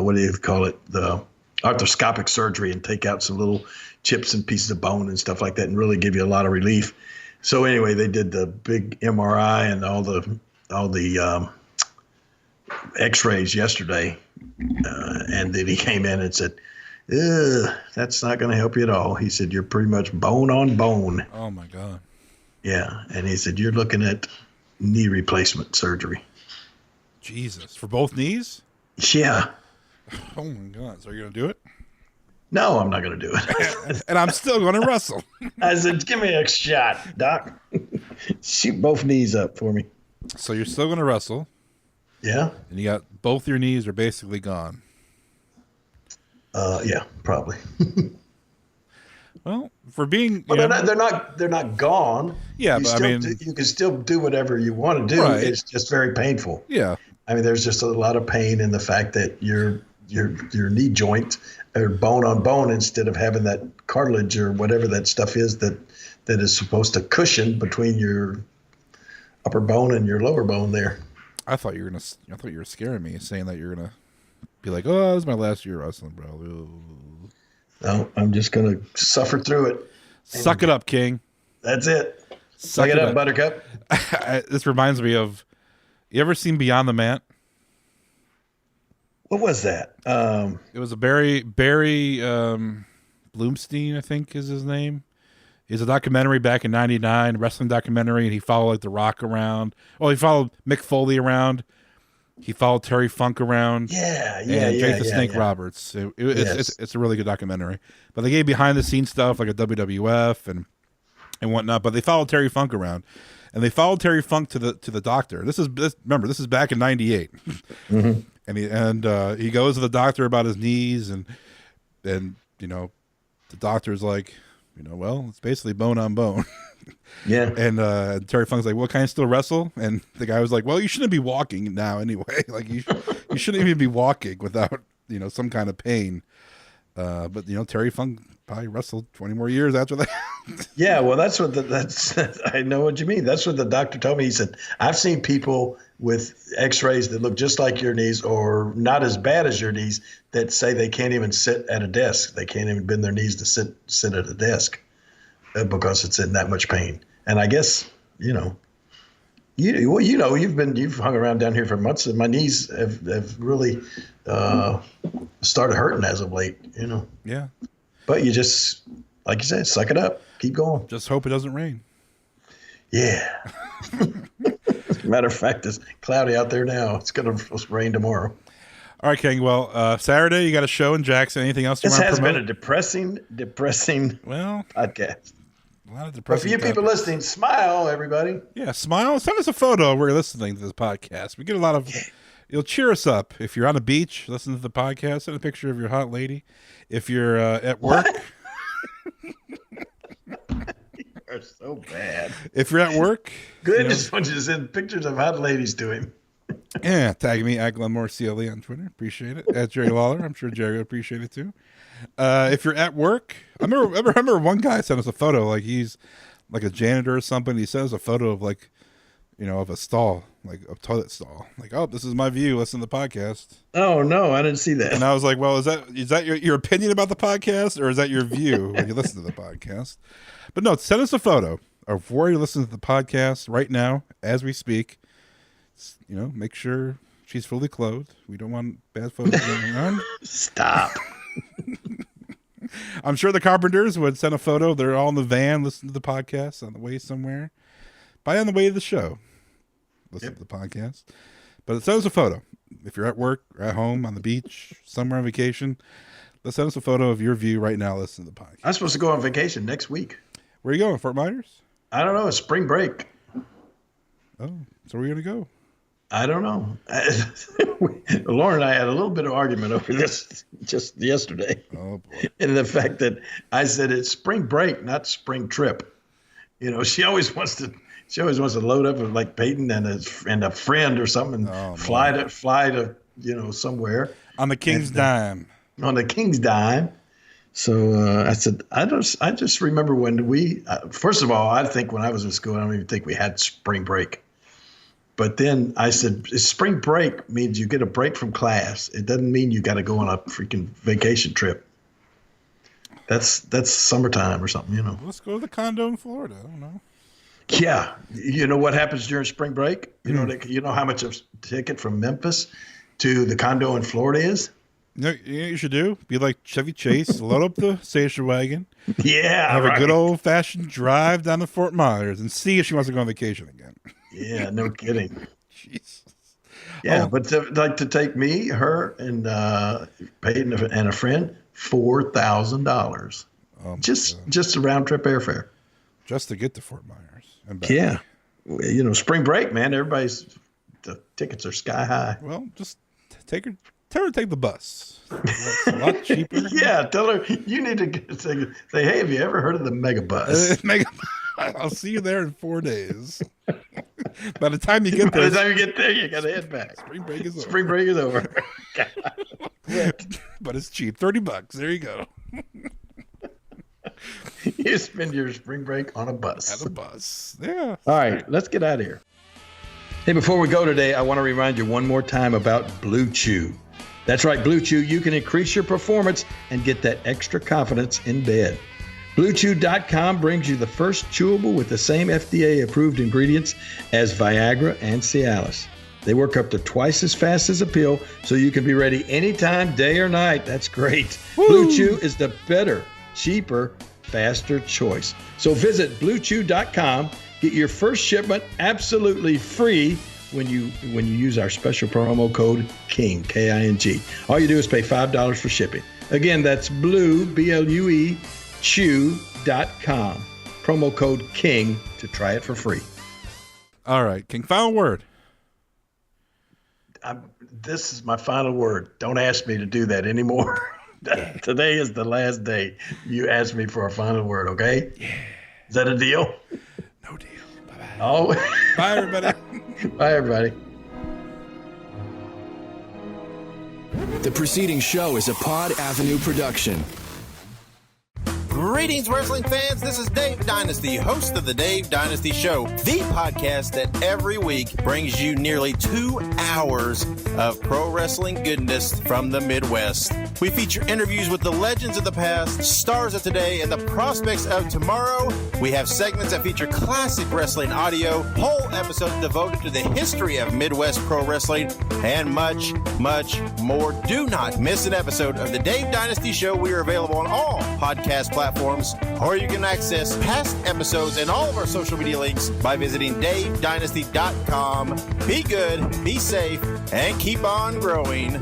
what do you call it, the arthroscopic surgery, and take out some little chips and pieces of bone and stuff like that, and really give you a lot of relief." So anyway, they did the big MRI and all the X-rays yesterday, and then he came in and said, "That's not going to help you at all." He said, "You're pretty much bone on bone." Oh my God. Yeah, and he said, "You're looking at knee replacement surgery." Jesus, for both knees? Yeah. Oh my God. So are you going to do it? No, I'm not going to do it. And I'm still going to wrestle. I said, "Give me a shot, Doc. Shoot both knees up for me." So you're still going to wrestle. Yeah. And you got both your knees are basically gone. Yeah, probably. Well, for being, they're not gone. Yeah, you can still do whatever you want to do. Right. It's just very painful. Yeah. I mean, there's just a lot of pain in the fact that you're your knee joint or bone on bone instead of having that cartilage or whatever that stuff is that is supposed to cushion between your upper bone and your lower bone there. I thought you were scaring me, saying that you're gonna be like, "Oh, this is my last year wrestling, bro." Ooh. No, I'm just gonna suffer through it. Suck it up, King. That's it. Suck it up, Buttercup. This reminds me of. You ever seen Beyond the Mat? What was that? It was a Barry Bloomstein, I think is his name. He's a documentary back in '99, wrestling documentary, and he followed like The Rock around. Well, he followed Mick Foley around. He followed Terry Funk around. And Jake the Snake Roberts. It's a really good documentary. But they gave behind the scenes stuff like a WWF and whatnot. But they followed Terry Funk around, and they followed Terry Funk to the doctor. Remember, this is back in '98. Mm-hmm. And he goes to the doctor about his knees, and the doctor's like, well, it's basically bone on bone. Yeah. And Terry Funk's like, well, can I still wrestle? And the guy was like, well, you shouldn't be walking now anyway. Like you shouldn't even be walking without, some kind of pain. But Terry Funk probably wrestled 20 more years after that. Yeah. Well, that's I know what you mean. That's what the doctor told me. He said, I've seen people with x-rays that look just like your knees or not as bad as your knees that say they can't even sit at a desk. They can't even bend their knees to sit at a desk because it's in that much pain. And I guess, you've hung around down here for months, and my knees have really started hurting as of late, Yeah. But you just, like you said, suck it up. Keep going. Just hope it doesn't rain. Yeah. Matter of fact, it's cloudy out there now. It's going to rain tomorrow. All right, King. Well, Saturday you got a show in Jackson. Anything else you want to promote? This has been a depressing podcast. A lot of But depressing for you people topics. listening, smile, everybody. Yeah, smile. Send us a photo where you're listening to this podcast. We get a lot of. You'll cheer us up if you're on the beach. Listen to the podcast. Send a picture of your hot lady. If you're at work. You're so bad. If you're at work. Glenn just wants you to send pictures of hot ladies to him. Yeah, tag me at Glenn Moore CLE on Twitter. Appreciate it. At Jerry Lawler. I'm sure Jerry would appreciate it too. If you're at work, I remember one guy sent us a photo, like he's like a janitor or something. He sent us a photo of like, of a stall, like a toilet stall. Like, oh, this is my view. Listen to the podcast. Oh no, I didn't see that. And I was like, well, is that your opinion about the podcast, or is that your view when you listen to the podcast? But no, send us a photo of where you listen to the podcast right now as we speak. Make sure she's fully clothed. We don't want bad photos going around. Stop. I'm sure the Carpenters would send a photo. They're all in the van listening to the podcast on the way somewhere. Probably on the way to the show. Listen to the podcast. But send us a photo. If you're at work or at home, on the beach, somewhere on vacation, let's send us a photo of your view right now. Listen to the podcast. I'm supposed to go on vacation next week. Where are you going? Fort Myers? I don't know. It's spring break. Oh, so where are you going to go? I don't know. Lauren and I had a little bit of argument over this just yesterday. Oh, boy. And the fact that I said it's spring break, not spring trip. She always wants to load up with like Peyton and a friend or something and fly to somewhere. On the King's dime. On the King's dime. So I said, I just remember when we, first of all, I think when I was in school, I don't even think we had spring break. But then I said, spring break means you get a break from class. It doesn't mean you got to go on a freaking vacation trip. That's summertime or something, Let's go to the condo in Florida. I don't know. Yeah. You know what happens during spring break? You know how much a ticket from Memphis to the condo in Florida is? You know what you should do? Be like Chevy Chase, load up the station wagon. Yeah. Have a good old-fashioned drive down to Fort Myers and see if she wants to go on vacation again. Yeah, no kidding. Jesus. Yeah, but to take me, her, and Peyton and a friend, $4,000. Just a round trip airfare. Just to get to Fort Myers and back. Yeah. Spring break, man. The tickets are sky high. Well, just tell her to take the bus. It's a lot cheaper. Yeah, tell her you need to say, hey, have you ever heard of the Mega Bus? I'll see you there in 4 days. By the time you get there, you got to head back. Spring break is over. Spring break is over. But it's cheap. $30. There you go. You spend your spring break on a bus. At a bus. Yeah. All right, let's get out of here. Hey, before we go today, I want to remind you one more time about Blue Chew. That's right, Blue Chew. You can increase your performance and get that extra confidence in bed. BlueChew.com brings you the first chewable with the same FDA-approved ingredients as Viagra and Cialis. They work up to twice as fast as a pill, so you can be ready anytime, day or night. That's great. Woo! Blue Chew is the better, cheaper, faster choice. So visit BlueChew.com. Get your first shipment absolutely free when you use our special promo code KING, K-I-N-G. All you do is pay $5 for shipping. Again, that's Blue, B-L-U-E, Chew.com. Promo code KING to try it for free. All right, King, final word. This is my final word. Don't ask me to do that anymore. Today is the last day you asked me for a final word, okay? Yeah. Is that a deal? No deal. Bye-bye. Oh. Bye, everybody. Bye, everybody. The preceding show is a Pod Avenue production. Greetings, wrestling fans. This is Dave Dynasty, host of the Dave Dynasty Show, the podcast that every week brings you nearly 2 hours of pro wrestling goodness from the Midwest. We feature interviews with the legends of the past, stars of today, and the prospects of tomorrow. We have segments that feature classic wrestling audio, whole episodes devoted to the history of Midwest pro wrestling, and much, much more. Do not miss an episode of the Dave Dynasty Show. We are available on all podcast platforms, or you can access past episodes and all of our social media links by visiting davedynasty.com. Be good, be safe, and keep on growing.